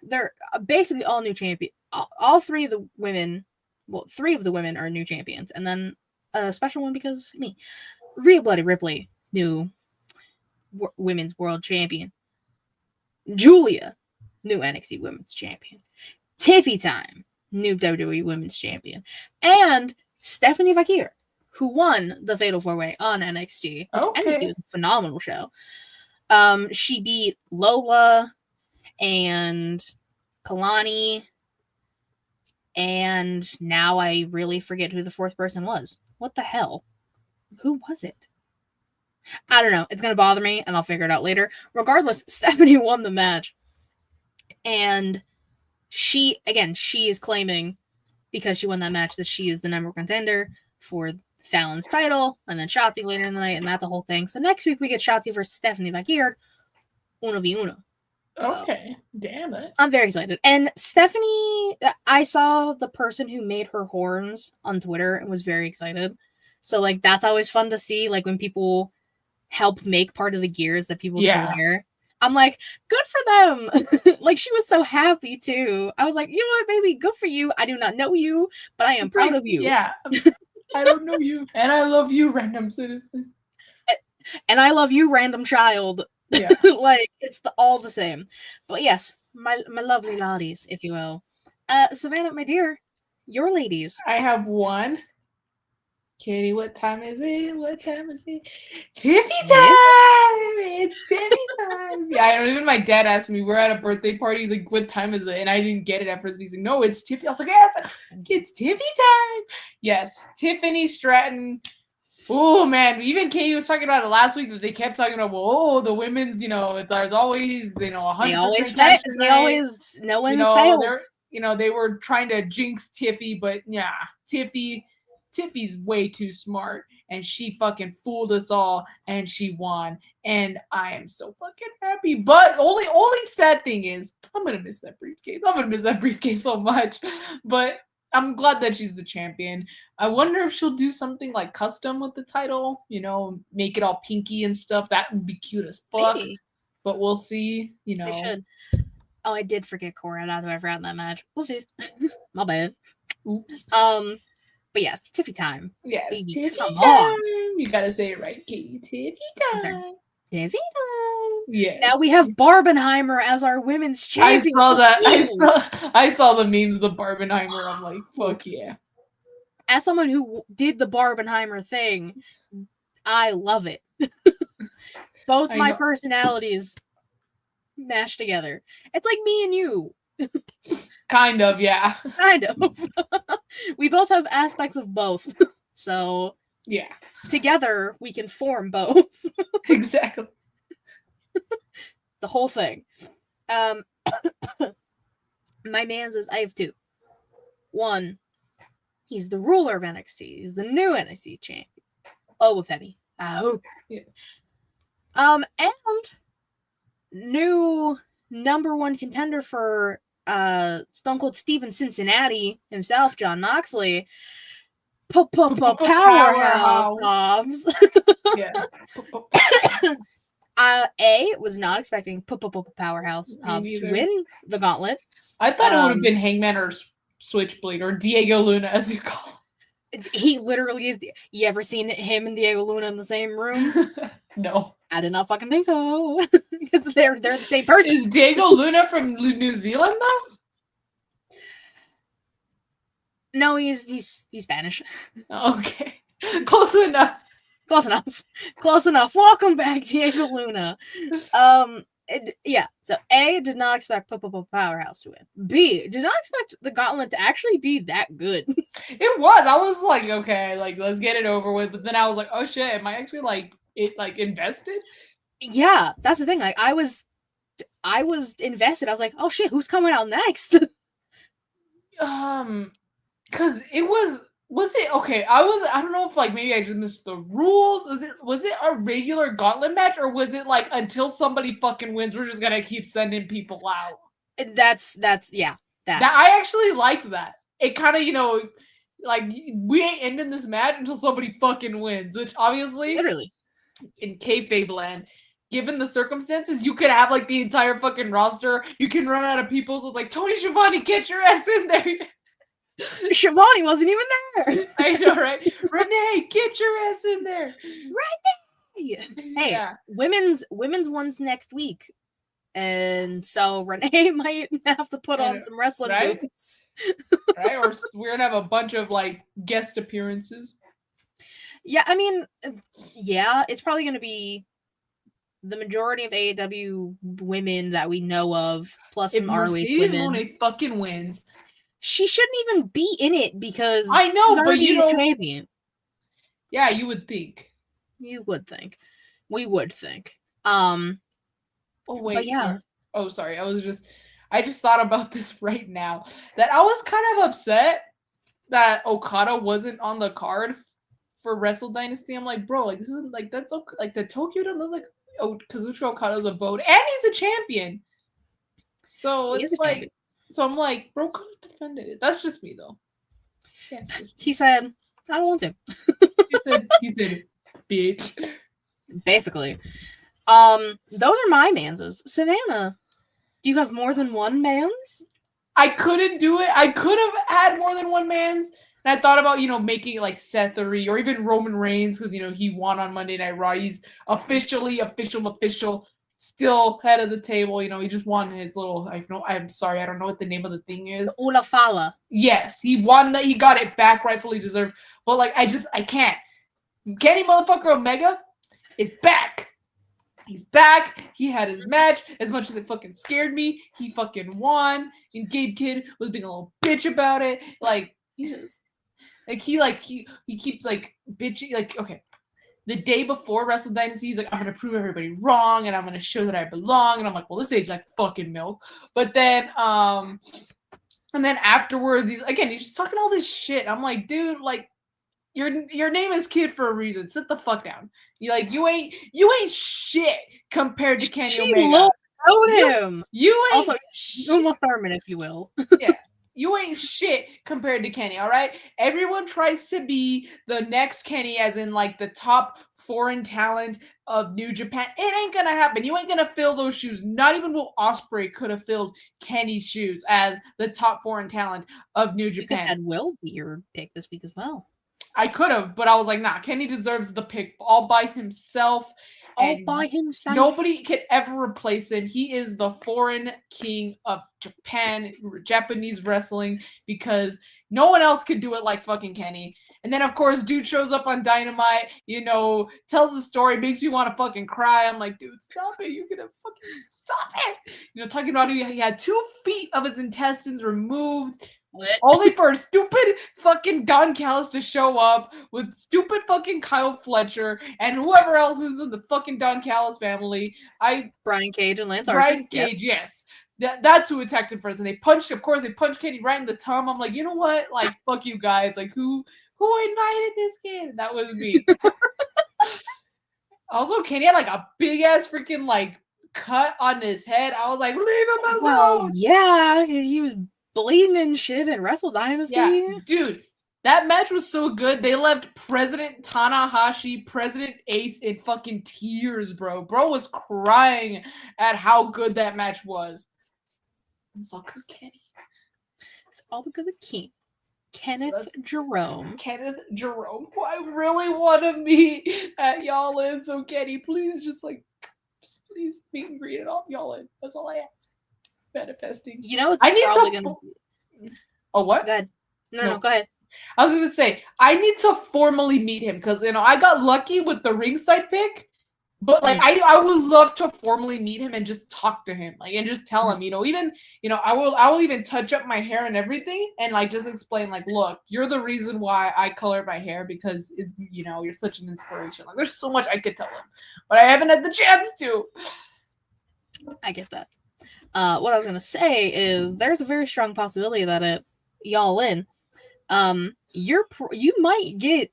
They're basically all new champions. All 3 of the women. Well, 3 of the women are new champions, and then a special one because me. Rhea Bloody Ripley, new women's world champion. Julia, new NXT women's champion. Tiffy Time, new WWE women's champion. And Stephanie Vakir, who won the Fatal 4-Way on NXT. Okay. NXT was a phenomenal show. She beat Lola and Kalani. And now I really forget who the 4th person was. What the hell? Who was it? I don't know. It's going to bother me, and I'll figure it out later. Regardless, Stephanie won the match. And she is claiming, because she won that match, that she is the #1 contender for Fallon's title, and then Shotzi later in the night, and that's the whole thing. So next week we get Shotzi versus Stephanie Vakir, 1v1. Okay, damn it. I'm very excited. And Stephanie, I saw the person who made her horns on Twitter and was very excited. So, like, that's always fun to see, like, when people help make part of the gears that people can wear. I'm like, good for them. Like, she was so happy, too. I was like, you know what, baby, good for you. I do not know you, but I am proud of you. Yeah. I don't know you. And I love you, random citizen. And I love you, random child. Yeah. Like, it's all the same. But yes, my lovely ladies, if you will. Savannah, my dear, your ladies. I have one. Katie, what time is it? What time is it? Tiffy time! It's Tiffy time! Yeah, I don't even, my dad asked me, we're at a birthday party, he's like, what time is it? And I didn't get it at first, he's like, no, it's Tiffy. I was like, yes, it's Tiffy time! Yes, Tiffany Stratton. Oh man, even Katie was talking about it last week, that they kept talking about, well, the women's, there's always, 100% They always, no one's failed. They were trying to jinx Tiffy, but yeah, Tiffy's way too smart, and she fucking fooled us all, and she won, and I am so fucking happy. But only sad thing is, I'm gonna miss that briefcase. I'm gonna miss that briefcase so much. But I'm glad that she's the champion. I wonder if she'll do something like custom with the title, make it all pinky and stuff. That would be cute as fuck. Maybe. But we'll see, They should. Oh, I did forget Cora. That's why I forgot that match. Oopsies. My bad. Oops. But yeah, Tiffy time. Yes, baby, Tiffy time. On. You gotta say it right, Katie. Tiffy time. Tiffy time. Yes. Now we have Barbenheimer as our women's champion. I saw that. I saw the memes of the Barbenheimer. I'm like, fuck yeah. As someone who did the Barbenheimer thing, I love it. Both my personalities mashed together. It's like me and you. Kind of, yeah. Kind of. We both have aspects of both. So, yeah. Together, we can form both. Exactly. The whole thing. My man's is, I have two. One, he's the ruler of NXT. He's the new NXT champion. Oh, with Heavy. Oh. Yeah. And new number one contender for Stone Cold Steve in Cincinnati himself, John Moxley. Powerhouse Hobbs. Yeah. Was not expecting Powerhouse Hobbs to win the gauntlet. I thought it would have been Hangman or Switchblade or Diego Luna, as you call it. He literally is. You ever seen him and Diego Luna in the same room? No. I did not fucking think so. They're the same person. Is Diego Luna from New Zealand though? No, he's Spanish. Okay. Close enough. Close enough. Welcome back, Diego Luna. Yeah. So A, did not expect Powerhouse to win. B, did not expect the gauntlet to actually be that good. It was. I was like, okay, like let's get it over with. But then I was like, oh shit, am I actually invested? Yeah, that's the thing. Like I was invested. I was like, oh shit, who's coming out next? Because it was it okay? I don't know if maybe I just missed the rules. Was it a regular gauntlet match, or was it until somebody fucking wins, we're just gonna keep sending people out? That's yeah. That I actually liked that. It kind of we ain't ending this match until somebody fucking wins, which obviously literally in kayfabe land, given the circumstances, you could have the entire fucking roster. You can run out of people, so it's Tony Schiavone, get your ass in there. Schiavone wasn't even there. I know, right? Renee, get your ass in there. Renee. Hey, yeah. Women's one's next week, and so Renee might have to put on some wrestling boots. Right? Or we're gonna have a bunch of guest appearances. Yeah, I mean, yeah, it's probably gonna be the majority of AEW women that we know of, plus some ROH women. If Monet fucking wins, she shouldn't even be in it because I know, but champion. Yeah, you would think. You would think. We would think. Oh wait. But yeah. Sorry. I just thought about this right now. That I was kind of upset that Okada wasn't on the card for Wrestle Dynasty. I'm like, bro, this isn't that's okay. The Tokyo Dome was Kazuchika Okada's a vote, and he's a champion. So it's champion. So I'm like, bro, could have defended it. That's just me though. Yeah, he said, I don't want to. he said, bitch. Basically. Those are my manses. Savannah, do you have more than one man's? I couldn't do it. I could have had more than one man's. And I thought about, making it Seth or even Roman Reigns because, he won on Monday Night Raw. He's official, still head of the table. He just won his little, I'm sorry, I don't know what the name of the thing is. The Olafala. Yes, he won that. He got it back, rightfully deserved. But, I can't. Kenny motherfucker Omega is back. He's back. He had his match. As much as it fucking scared me, he fucking won. And Gabe Kidd was being a little bitch about it. Jesus. He keeps bitchy. Okay. The day before Wrestle Dynasty, he's I'm gonna prove everybody wrong and I'm gonna show that I belong. And I'm like, well, this tastes like fucking milk. But then and then afterwards, he's just talking all this shit. I'm like, dude, your name is Kid for a reason. Sit the fuck down. You ain't shit compared to Kenny Omega. Wrote him. You ain't also Uma Thurman, if you will. Yeah. You ain't shit compared to Kenny, all right? Everyone tries to be the next Kenny, as in like the top foreign talent of New Japan. It ain't gonna happen. You ain't gonna fill those shoes. Not even Will Ospreay could have filled Kenny's shoes as the top foreign talent of New Japan. You could have Will be your pick this week as well. I could have, but I was like, nah, Kenny deserves the pick all by himself. All by himself. Nobody could ever replace him. He is the foreign king of Japan, Japanese wrestling, because no one else could do it like fucking Kenny. And then, of course, dude shows up on Dynamite, tells the story, makes me want to fucking cry. I'm like, dude, stop it. You're going to fucking stop it. Talking about he had 2 feet of his intestines removed. Only for a stupid fucking Don Callis to show up with stupid fucking Kyle Fletcher and whoever else was in the fucking Don Callis family. Brian Cage and Lance Archer. Brian Cage, yes. That's who attacked him first. And they punched Kenny right in the tum. I'm like, you know what? Like, fuck you guys. Like, who invited this kid? That was me. Also, Kenny had like a big ass freaking like cut on his head. I was like, leave him alone. Well, yeah, he was bleeding and shit in Wrestle Dynasty. Yeah, dude, that match was so good. They left President Tanahashi, President Ace in fucking tears, bro. Bro was crying at how good that match was. It's all because of Kenny. It's all because of Kenneth Jerome. Kenneth Jerome, who I really want to meet at Y'all In. So Kenny, please please meet and greet it off Y'all In. That's all I ask. Manifesting. I need to. Oh, what? Go ahead. No, go ahead. I was gonna say I need to formally meet him because I got lucky with the ringside pick, but like I would love to formally meet him and just talk to him, like, and just tell him, I will even touch up my hair and everything, and like just explain, like, look, you're the reason why I colored my hair because you're such an inspiration. Like, there's so much I could tell him, but I haven't had the chance to. I get that. What I was gonna say is there's a very strong possibility that at Y'all In, you might get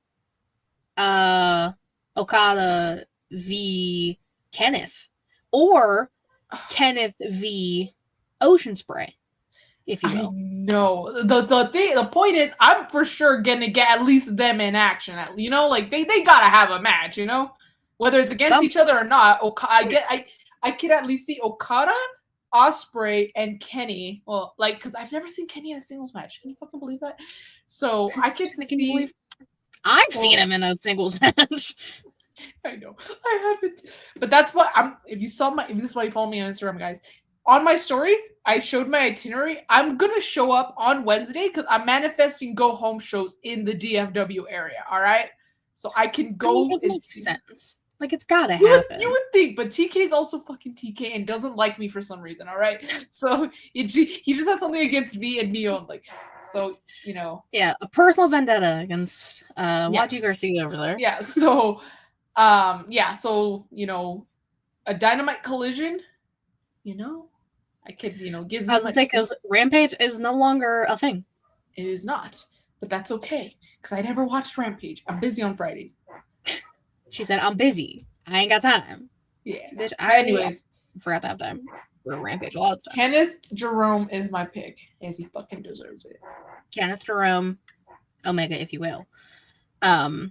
Okada v Kenneth or Kenneth v Ocean Spray, if you will. No, the point is, I'm for sure gonna get at least them in action. Like they gotta have a match. Whether it's against each other or not. I could at least see Okada, Ospreay, and Kenny. Well, like, because I've never seen Kenny in a singles match. Can you fucking believe that? So I could see. I've seen him in a singles match. I know I haven't, but that's what I'm. If this is why you follow me on Instagram, guys. On my story, I showed my itinerary. I'm gonna show up on Wednesday because I'm manifesting go home shows in the DFW area. All right, so I can go. It makes sense. Like, it's gotta happen. You would think, but TK is also fucking TK and doesn't like me for some reason. All right, so he just has something against me and me only. So Yeah, a personal vendetta against YG Garcia over there. Yeah. So, So a Dynamite Collision. I could gives me. I was gonna say, because Rampage is no longer a thing. It is not, but that's okay because I never watched Rampage. I'm busy on Fridays. She said, I'm busy. I ain't got time. Yeah. Bitch, anyways, forgot to have time for Rampage a lot of time. Kenneth Jerome is my pick, as he fucking deserves it. Kenneth Jerome, Omega, if you will. All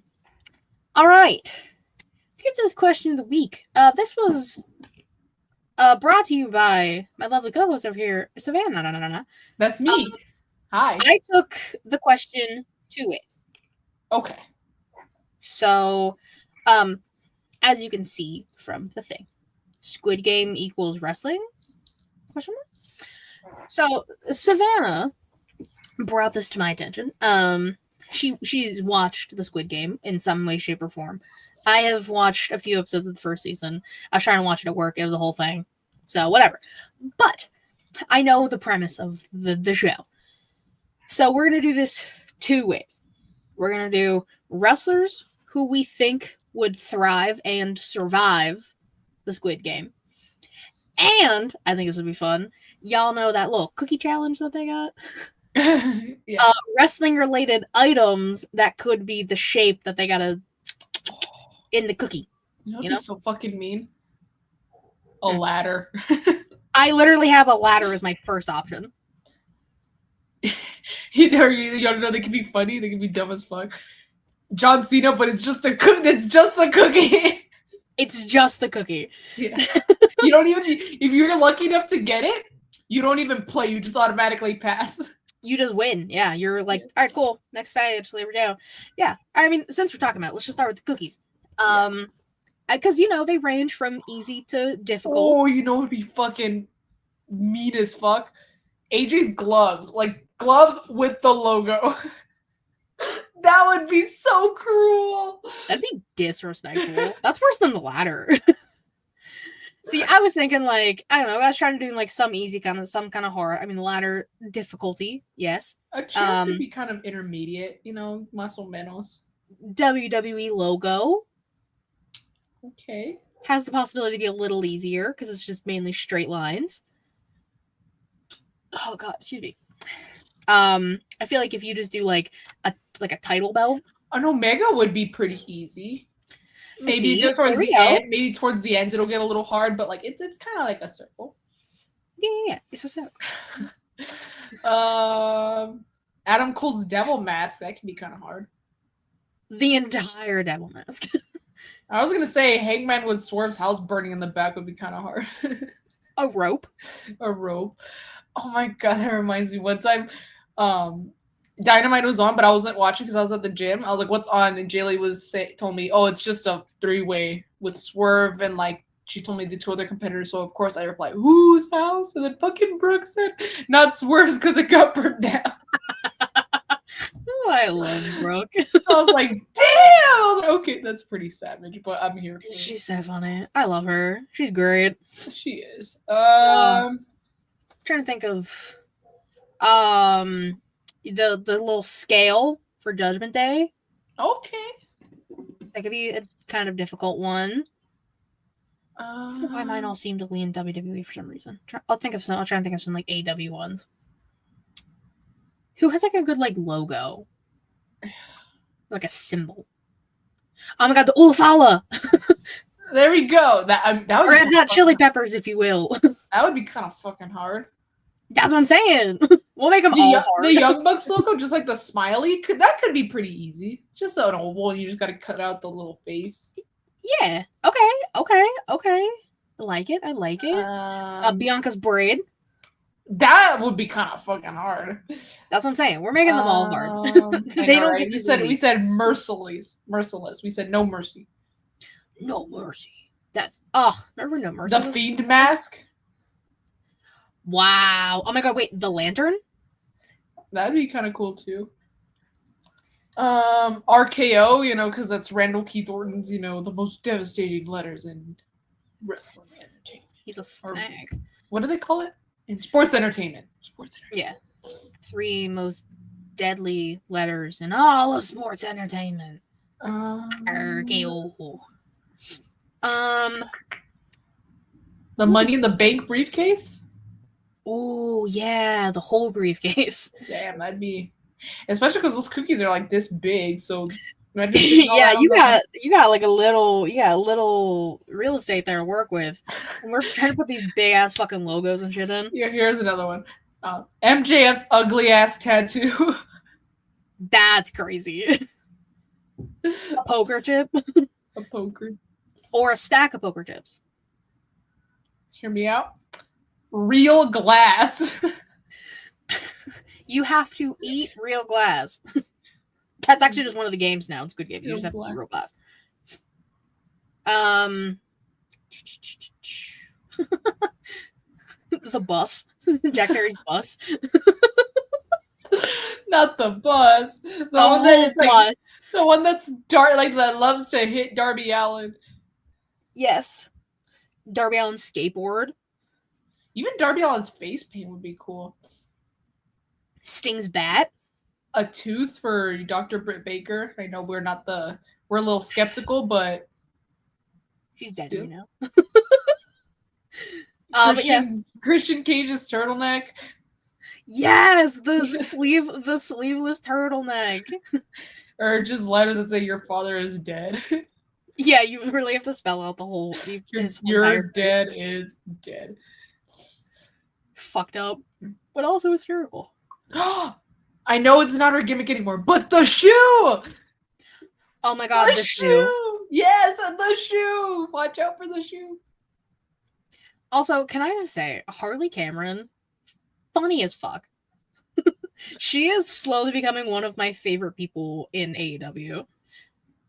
right. Let's get to this question of the week. This was brought to you by my lovely co-host over here, Savannah. No. That's me. Hi. I took the question 2 ways. Okay. So, as you can see from the thing, Squid Game equals wrestling? Question mark? So, Savannah brought this to my attention. She's watched the Squid Game in some way, shape, or form. I have watched a few episodes of the first season. I was trying to watch it at work. It was the whole thing. So, whatever. But I know the premise of the show. So, we're going to do this 2 ways. We're going to do wrestlers who we think would thrive and survive the Squid Game. And, I think this would be fun, y'all know that little cookie challenge that they got? Yeah. Wrestling-related items that could be the shape that they got in the cookie. You know? So fucking mean? A ladder. I literally have a ladder as my first option. you don't know they can be funny, they can be dumb as fuck. John Cena, but it's just the cookie. It's just the cookie. Yeah. You don't even, if you're lucky enough to get it, you don't even play. You just automatically pass. You just win. Yeah, you're like, all right, cool. Next stage, there we go. Yeah, I mean, since we're talking about it, let's just start with the cookies. Because, they range from easy to difficult. Oh, it would be fucking mean as fuck. AJ's gloves. Like, gloves with the logo. That would be so cruel. That'd be disrespectful. That's worse than the ladder. See, I was thinking, like, I don't know. I was trying to do, like, some easy some kind of hard. I mean, the ladder difficulty, yes. A chair could be kind of intermediate, más o menos. WWE logo. Okay. Has the possibility to be a little easier because it's just mainly straight lines. Oh god, excuse me. I feel like if you just do like a title belt, an omega would be pretty easy. Maybe towards the end. Maybe towards the end it'll get a little hard, but like it's kind of like a circle. Yeah, it's a circle. Adam Cole's devil mask, that can be kind of hard. The entire devil mask. I was gonna say Hangman with Swerve's house burning in the back would be kind of hard. A rope. A rope. Oh my god, that reminds me. One time, Dynamite was on, but I wasn't watching because I was at the gym. I was like, "What's on?" And Jaylee told me, "Oh, it's just a 3-way with Swerve and like." She told me the 2 other competitors, so of course I replied, "Whose house?" And then fucking Brooke said, "Not Swerve's because it got burned down." Oh, I love Brooke. I was like, "Damn!" I was like, "Okay, that's pretty savage," but I'm here for it. She's so funny. I love her. She's great. She is. Trying to think of the little scale for Judgment Day. Okay. That could be a kind of difficult one. Why mine all seem to lean WWE for some reason. I'll try and think of some like AW ones. Who has like a good like logo, like a symbol? Oh my god, the Ulafala. There we go. That would or not Chili Peppers, if you will. That would be kind of fucking hard. That's what I'm saying. We'll make them all hard. The Young Bucks logo, just like the smiley, that could be pretty easy. It's just an oval, and you just got to cut out the little face. Yeah. Okay. I like it. Bianca's braid. That would be kind of fucking hard. That's what I'm saying. We're making them all hard. They don't get we said merciless. We said no mercy. No mercy. Remember No Mercy? The Fiend mask. Wow. Oh my god, wait, the lantern? That'd be kind of cool too. RKO, because that's Randall Keith Orton's, the most devastating letters in wrestling entertainment. He's a snag. What do they call it? In sports entertainment. Yeah. 3 most deadly letters in all of sports entertainment. RKO. The Money in the Bank briefcase? Oh, yeah, the whole briefcase. Damn, that'd be... Especially because those cookies are like this big, so... Yeah, you got like a little real estate there to work with. And we're trying to put these big ass fucking logos and shit in. Yeah, here's another one. MJF's ugly ass tattoo. That's crazy. A poker chip. A poker. Or a stack of poker chips. Hear me out. Real glass. You have to eat real glass. That's actually just one of the games now. It's a good game. You just have to eat real glass. The bus. Jack Harry's bus. Not the bus. The one that is like the one that's that loves to hit Darby Allin. Yes. Darby Allin's skateboard. Even Darby Allin's face paint would be cool. Sting's bat. A tooth for Dr. Britt Baker. I know we're a little skeptical, but she's dead, you know. But yes, Christian Cage's turtleneck. Yes, the sleeveless turtleneck. Or just letters that say your father is dead. Yeah, you really have to spell out the whole. Your dad is dead. Fucked up, but also hysterical. I know it's not her gimmick anymore, but the shoe! Oh my god, the shoe! Yes, the shoe! Watch out for the shoe. Also, can I just say, Harley Cameron, funny as fuck. She is slowly becoming one of my favorite people in AEW.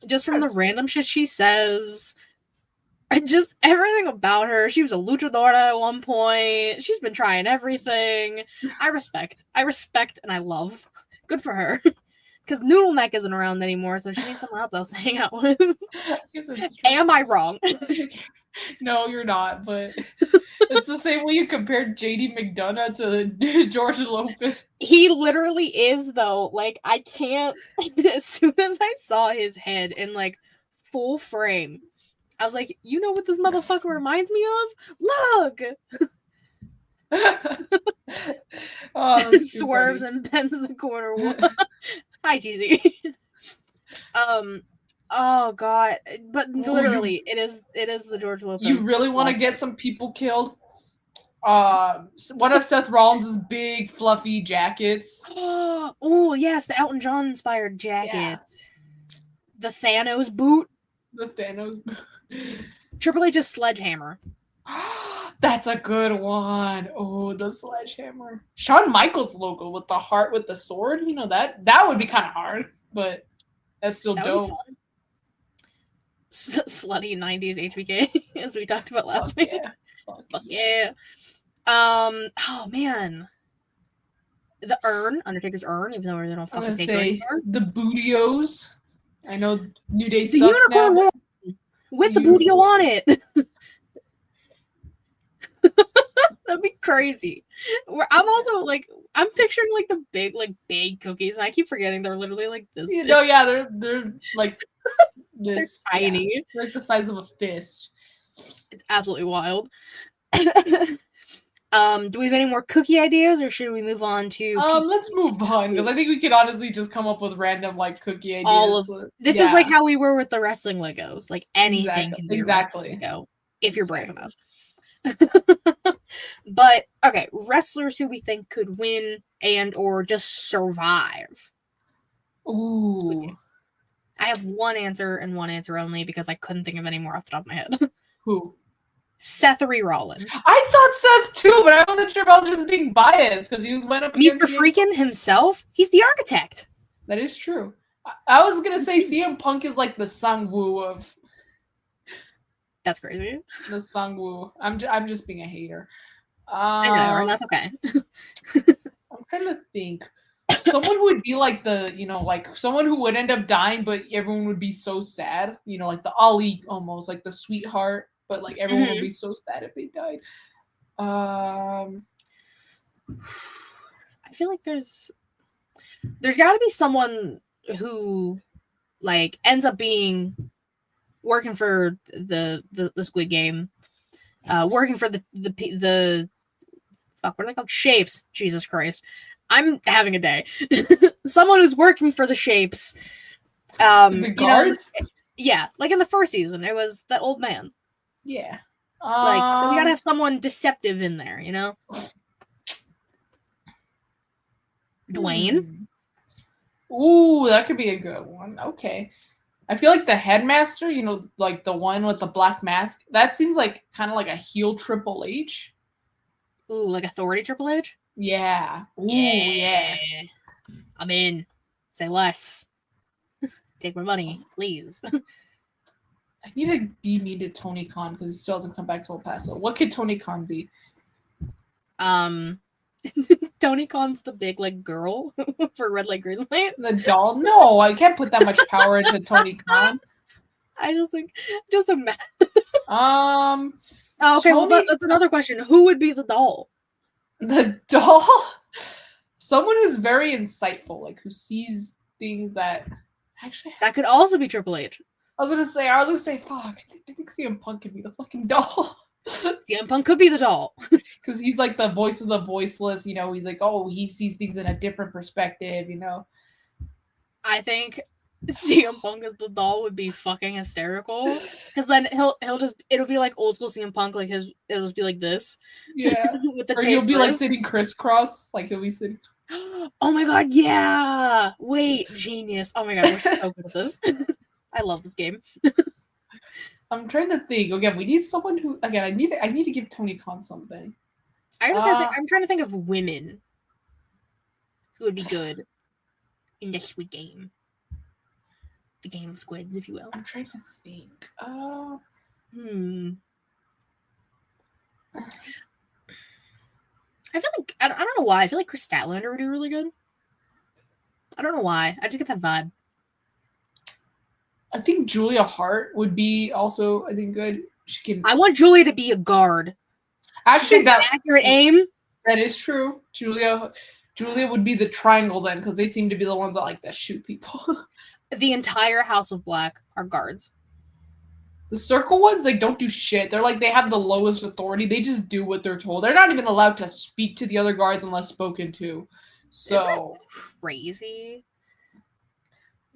Just from the random shit she says. Just everything about her. She was a luchadora at one point. She's been trying everything. I respect, and I love. Good for her. Because Noodle Neck isn't around anymore, so she needs someone else to hang out with. Am I wrong? No, you're not, but it's the same way you compared JD McDonough to George Lopez. He literally is, though. Like, I can't. As soon as I saw his head in, like, full frame, I was like, you know what this motherfucker reminds me of? Look! Swerves funny. And bends in the corner. Hi, TZ. Oh god, but literally, it is the George Lopez. You really want to get some people killed? One of Seth Rollins' big fluffy jackets. Oh yes, the Elton John inspired jacket. Yeah. The Thanos boot. Triple H's sledgehammer. That's a good one. Oh, the sledgehammer. Shawn Michaels logo with the heart with the sword. You know that would be kind of hard, but that's still dope. Slutty 90s HBK, as we talked about last week. Yeah. Fuck yeah. Oh man. The urn, Undertaker's urn, even though they don't fucking take it anymore. The Bootios. I know New Day sucks the unicorn now. With the Bootio on it. That'd be crazy. I'm also like, I'm picturing like the big cookies, and I keep forgetting they're literally like this. They're like this. They're tiny. Yeah, they're like the size of a fist. It's absolutely wild. Do we have any more cookie ideas, or should we move on to? Let's move on, because I think we could honestly just come up with random like cookie ideas. All of this is like how we were with the wrestling Legos. Like anything can be exactly. Lego if you're brave enough. But okay, wrestlers who we think could win and or just survive. Ooh. I have one answer and one answer only because I couldn't think of any more off the top of my head. Who? Seth Rollins. I thought Seth too, but I wasn't sure if I was just being biased because he went up against Mr. Freakin' himself. He's the architect. That is true. I was gonna say CM Punk is like the Sangwoo of. That's crazy. The Sangwoo. I'm just being a hater. I know, that's okay. I'm trying to think. Someone who would be like like someone who would end up dying, but everyone would be so sad. Like the Ali almost, like the sweetheart, but like everyone would be so sad if they died. I feel like there's got to be someone who like ends up being working for the Squid Game, working for the fuck, what are they called? Shapes. Jesus Christ. I'm having a day. Someone who's working for the Shapes. The guards? Yeah, like in the first season, it was that old man. Yeah. So we gotta have someone deceptive in there, Dwayne? Ooh, that could be a good one. Okay. I feel like the headmaster, like the one with the black mask, that seems like kind of like a heel Triple H. Ooh, like Authority Triple H? Yeah. Ooh, yes. I'm in. Say less. Take my money, please. I need to be mean to Tony Khan because he still hasn't come back to El Paso. What could Tony Khan be? Tony Khan's the big like girl for Red Light Green Light. The doll? No, I can't put that much power into Tony Khan. I just think, imagine. Okay, well, that's another question. Who would be the doll? The doll? Someone who's very insightful, like who sees things that actually. That could also be Triple H. I was gonna say, fuck. I think CM Punk could be the fucking doll. CM Punk could be the doll. Because he's like the voice of the voiceless, he's like, he sees things in a different perspective, I think CM Punk as the doll would be fucking hysterical. Because then it'll be like old school CM Punk, like it'll just be like this. Yeah. With the or he'll be like sitting crisscross, like he'll be sitting. Oh my god, yeah! Wait, genius. Oh my god, we're so good at this. I love this game. I'm trying to think. Again, we need someone who. Again, I need to give Tony Khan something. I'm trying to think of women who would be good in the Squid Game. The game of squids, if you will. I'm trying to think. I feel like I don't know why. I feel like Chris Statlander would do really good. I don't know why. I just get that vibe. I think Julia Hart would be also, I think, good. She can. I want Julia to be a guard. Actually, that accurate aim. That is true. Julia would be the triangle then, because they seem to be the ones that like to shoot people. The entire House of Black are guards. The circle ones, like, don't do shit. They're like, they have the lowest authority. They just do what they're told. They're not even allowed to speak to the other guards unless spoken to. So crazy.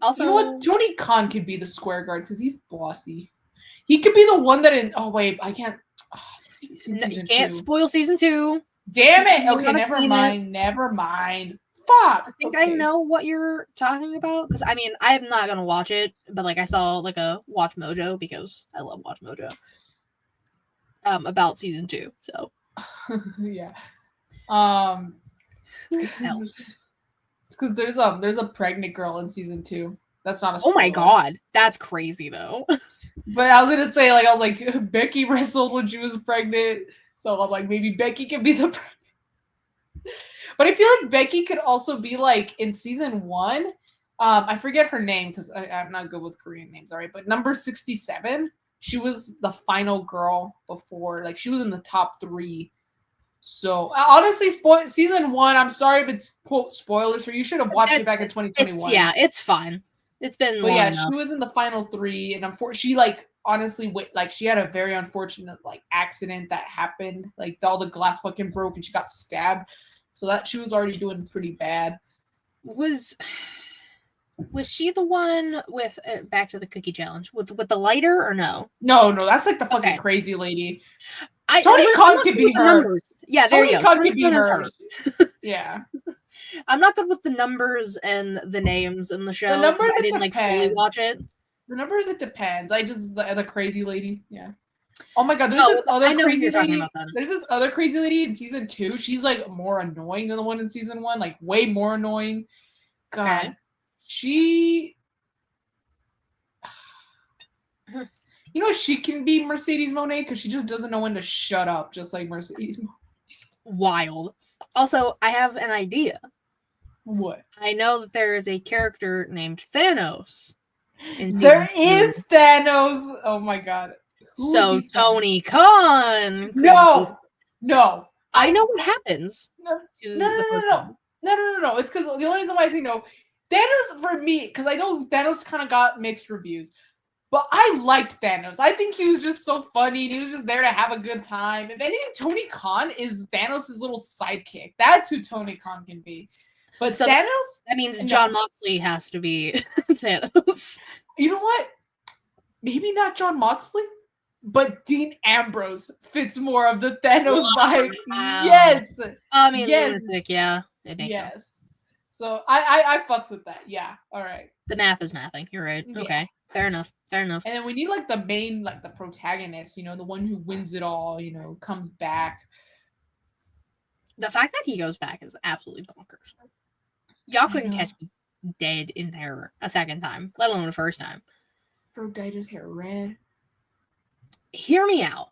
Also, you know what? Tony Khan could be the square guard because he's bossy. He could be the one that oh wait, I can't. Oh, you can't spoil season 2. Damn it! Okay, never mind. Fuck. I think I know what you're talking about because I mean I'm not gonna watch it, but like I saw like a Watch Mojo because I love Watch Mojo. About season 2, so yeah. It's because there's a pregnant girl in season 2. That's not a spoiler. Oh my god, that's crazy though. But I was gonna say I was like Becky wrestled when she was pregnant, so I'm like maybe Becky can be the. But I feel like Becky could also be like in season 1. I forget her name because I'm not good with Korean names, all right. But number 67, she was the final girl before, like she was in the top 3. So honestly, season 1. I'm sorry, but it's quote spoilers for you. Should have watched it back in 2021. It's fine. It's been. But yeah, enough. She was in the final 3, and she like honestly she had a very unfortunate like accident that happened. Like all the glass fucking broke, and she got stabbed. So that she was already doing pretty bad. Was she the one with back to the cookie challenge with the lighter or no? No, that's like the fucking crazy lady. Tony Khan could be her. Numbers. Yeah, there you go. Tony Khan could be her. Yeah. I'm not good with the numbers and the names in the show. The numbers I didn't like fully watch it. The numbers it depends. I just the crazy lady. Yeah. Oh my god, there's this other crazy lady. There's this other crazy lady in season 2. She's like more annoying than the one in season 1, like way more annoying. God. Okay. She you know she can be Mercedes Monet because she just doesn't know when to shut up, just like Mercedes Monet. Wild. Also, I have an idea. What? I know that there is a character named Thanos. There is Thanos. Oh my god. So Tony Khan. No. I know what happens. No. It's because the only reason why I say no, Thanos for me, because I know Thanos kind of got mixed reviews, but I liked Thanos. I think he was just so funny. And he was just there to have a good time. If anything, Tony Khan is Thanos' little sidekick. That's who Tony Khan can be. But so Thanos. That means John Moxley has to be Thanos. You know what? Maybe not John Moxley. But Dean Ambrose fits more of the Thanos vibe. Wow. Yes. I mean, lunatic, yeah. It makes sense. So I fucks with that. Yeah. All right. The math is mathing. You're right. Yeah. Okay. Fair enough. And then we need like the main, like the protagonist, the one who wins it all, comes back. The fact that he goes back is absolutely bonkers. Y'all couldn't catch me dead in there a second time, let alone the first time. Bro dyed his hair red. Hear me out.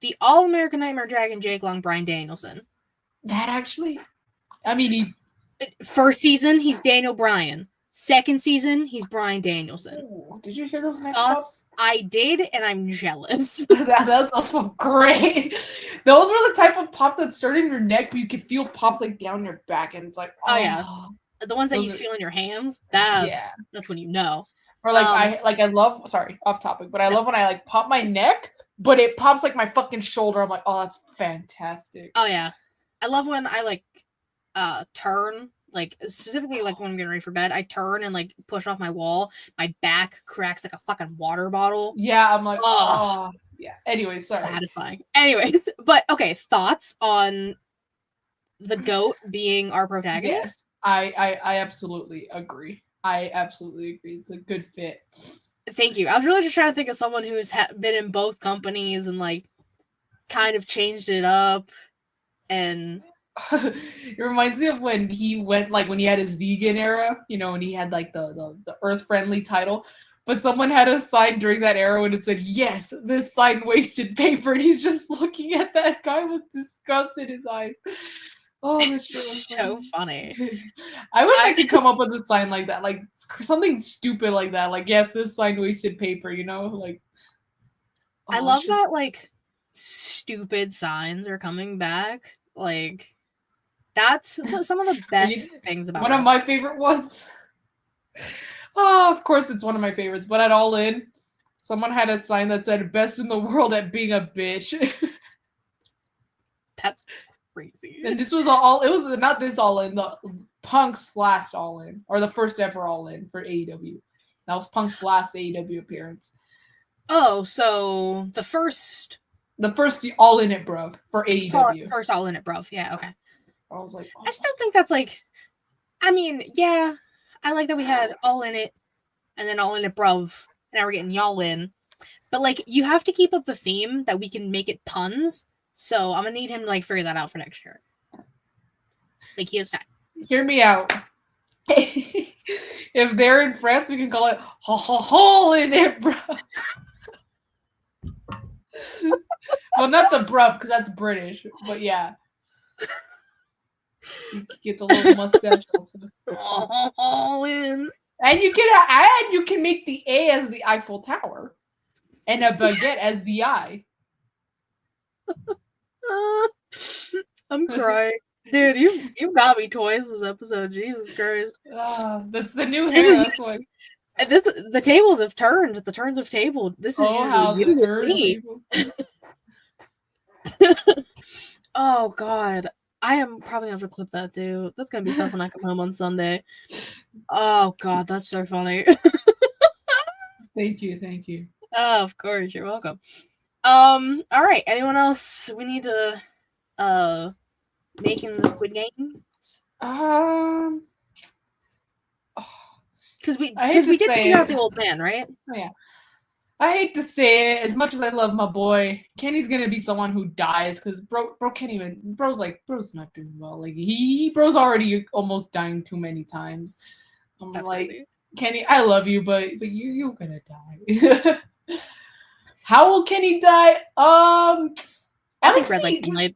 The All-American Nightmare Dragon Jake Long, Bryan Danielson. That actually, I mean, first season, he's Daniel Bryan. Second season, he's Bryan Danielson. Ooh, did you hear those pops? I did, and I'm jealous. That's also great. Those were the type of pops that started in your neck, but you could feel pops like down your back, and it's like, oh yeah, the ones that you feel in your hands. That's when you know. Or like I love, sorry, off topic, but I love when I like pop my neck, but it pops like my fucking shoulder. I'm like, oh, that's fantastic. Oh yeah, I love when I like turn, like specifically like when I'm getting ready for bed, I turn and like push off my wall. My back cracks like a fucking water bottle. Yeah, I'm like, oh. Yeah. Anyway, sorry. Satisfying. Anyways, but okay, thoughts on the goat being our protagonist? Yes, I absolutely agree. I absolutely agree. It's a good fit. Thank you. I was really just trying to think of someone who's been in both companies and like kind of changed it up. And it reminds me of when he went, like when he had his vegan era, you know, when he had like the earth friendly title. But someone had a sign during that era and it said, "Yes, this sign wasted paper," and he's just looking at that guy with disgust in his eyes. Oh, that's so funny. I wish I could come up with a sign like that, like something stupid like that. Like, yes, this sign wasted paper, you know? Like, I love that, like, stupid signs are coming back. Like, that's some of the best things about one of my favorite ones. Oh, of course, it's one of my favorites. But at All In, someone had a sign that said "Best in the world at being a bitch." That's crazy. And this was all. It was not this All In. The Punk's last All In, or the first ever All In for AEW. That was Punk's last AEW appearance. Oh, so the first All In It, bruv, for AEW. First All In It, bruv. Yeah, okay. I was like, I still think that's like, I mean, yeah, I like that we had All In It, and then All In It, bruv, and now we're getting Y'all In. But like, you have to keep up the theme that we can make it puns. So I'm gonna need him to like figure that out for next year. Like, he has time. Hear me out. If they're in France, we can call it All In It, bro. Well, not the bruv, because that's British, but yeah. You can get the little mustache also. All in. And you can make the A as the Eiffel Tower, and a baguette as the I. I'm crying. Dude, you got me twice this episode. Jesus Christ. That's the new hair. That's why. The tables have turned. The turns have tabled. This is how the turns tabled. Oh God. I am probably gonna have to clip that too. That's gonna be stuff when I come home on Sunday. Oh God, that's so funny. Thank you. Oh, of course, you're welcome. All right. Anyone else we need to making the Squid Game? Because we did figure out the old man, right? Oh, yeah. I hate to say it, as much as I love my boy, Kenny's gonna be someone who dies because bro can't even. Bro's not doing well. Like bro's already almost dying too many times. I'm That's like, crazy. Kenny, I love you, but you're gonna die. How will Kenny die? I think red light, green light.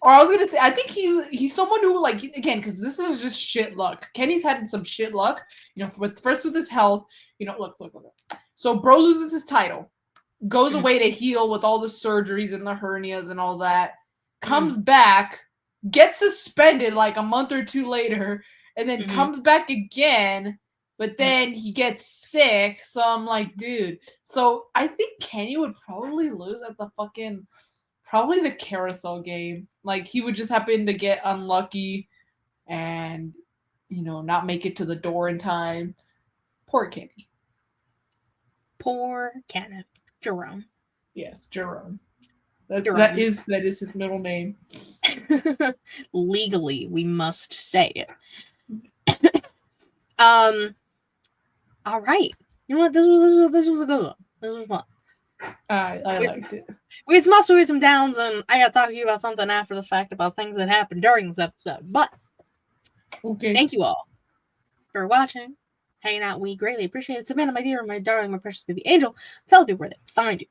Or I was gonna say, I think he's someone who, like, again, because this is just shit luck. Kenny's had some shit luck, you know, with his health. You know, look. So bro loses his title, goes away to heal with all the surgeries and the hernias and all that, comes back, gets suspended like a month or two later, and then comes back again, but then he gets sick. So I'm like, dude. So I think Kenny would probably lose at probably the carousel game. Like, he would just happen to get unlucky and, you know, not make it to the door in time. Poor Kenny. Poor Kenneth. Jerome. Yes, Jerome. That is his middle name. Legally, we must say it. All right. You know what? This was a good one. This was fun. I liked it. We had some ups, we had some downs, and I got to talk to you about something after the fact about things that happened during this episode. But thank you all for watching, hanging out. We greatly appreciate it. Savannah, my dear, my darling, my precious baby angel, tell the people where they find you.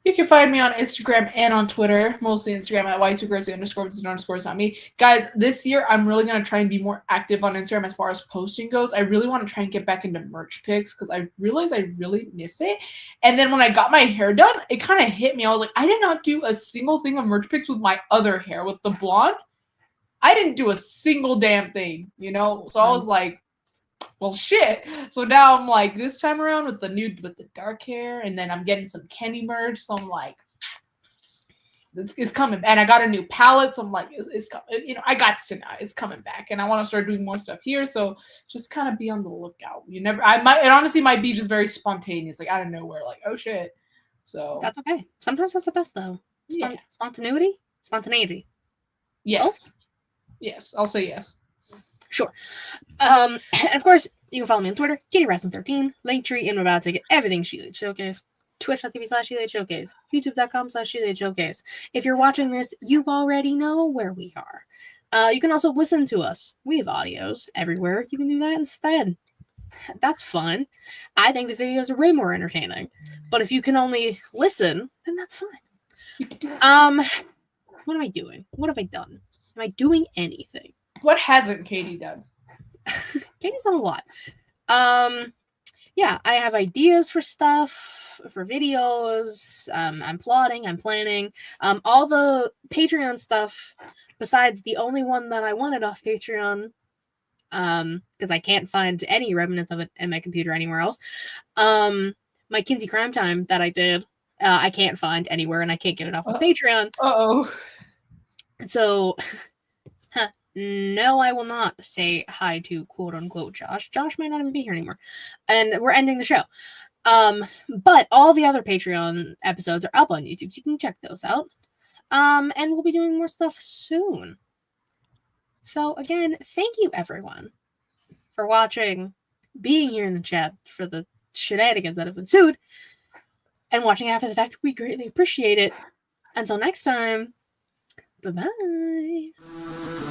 You can find me on Instagram and on Twitter, mostly Instagram at y2girls__, not me. Guys, this year I'm really going to try and be more active on Instagram as far as posting goes. I really want to try and get back into merch pics because I realized I really miss it. And then when I got my hair done, it kind of hit me. I was like, I did not do a single thing of merch pics with my other hair, with the blonde. I didn't do a single damn thing, you know? So I was like, well, shit. So now I'm like, this time around with the dark hair, and then I'm getting some Kenny merch. So I'm like, it's coming. And I got a new palette. So I'm like, it's coming. You know, I got to know it's coming back, and I want to start doing more stuff here. So just kind of be on the lookout. It honestly might be just very spontaneous, like out of nowhere, like, oh shit, So that's okay. Sometimes that's the best though. Spontaneity. Yes. Oh? Yes, I'll say yes. Sure. And of course, you can follow me on Twitter, KittyWrestling13, Linktree in my bio to get everything She-Late Showcase, Twitch.tv/She-Late Showcase, YouTube.com/She-Late Showcase. If you're watching this, you already know where we are. You can also listen to us. We have audios everywhere. You can do that instead. That's fun. I think the videos are way more entertaining. But if you can only listen, then that's fine. What am I doing? What have I done? Am I doing anything? What hasn't Katie done? Katie's done a lot. Yeah, I have ideas for stuff, for videos. I'm plotting, I'm planning. All the Patreon stuff, besides the only one that I wanted off Patreon, because I can't find any remnants of it in my computer anywhere else. My Kinsey Crime Time that I did, I can't find anywhere, and I can't get it off of Patreon. Uh-oh. So, no, I will not say hi to quote-unquote Josh. Josh might not even be here anymore. And we're ending the show. But all the other Patreon episodes are up on YouTube, so you can check those out. And we'll be doing more stuff soon. So, again, thank you, everyone, for watching, being here in the chat for the shenanigans that have ensued, and watching after the fact. We greatly appreciate it. Until next time, bye-bye.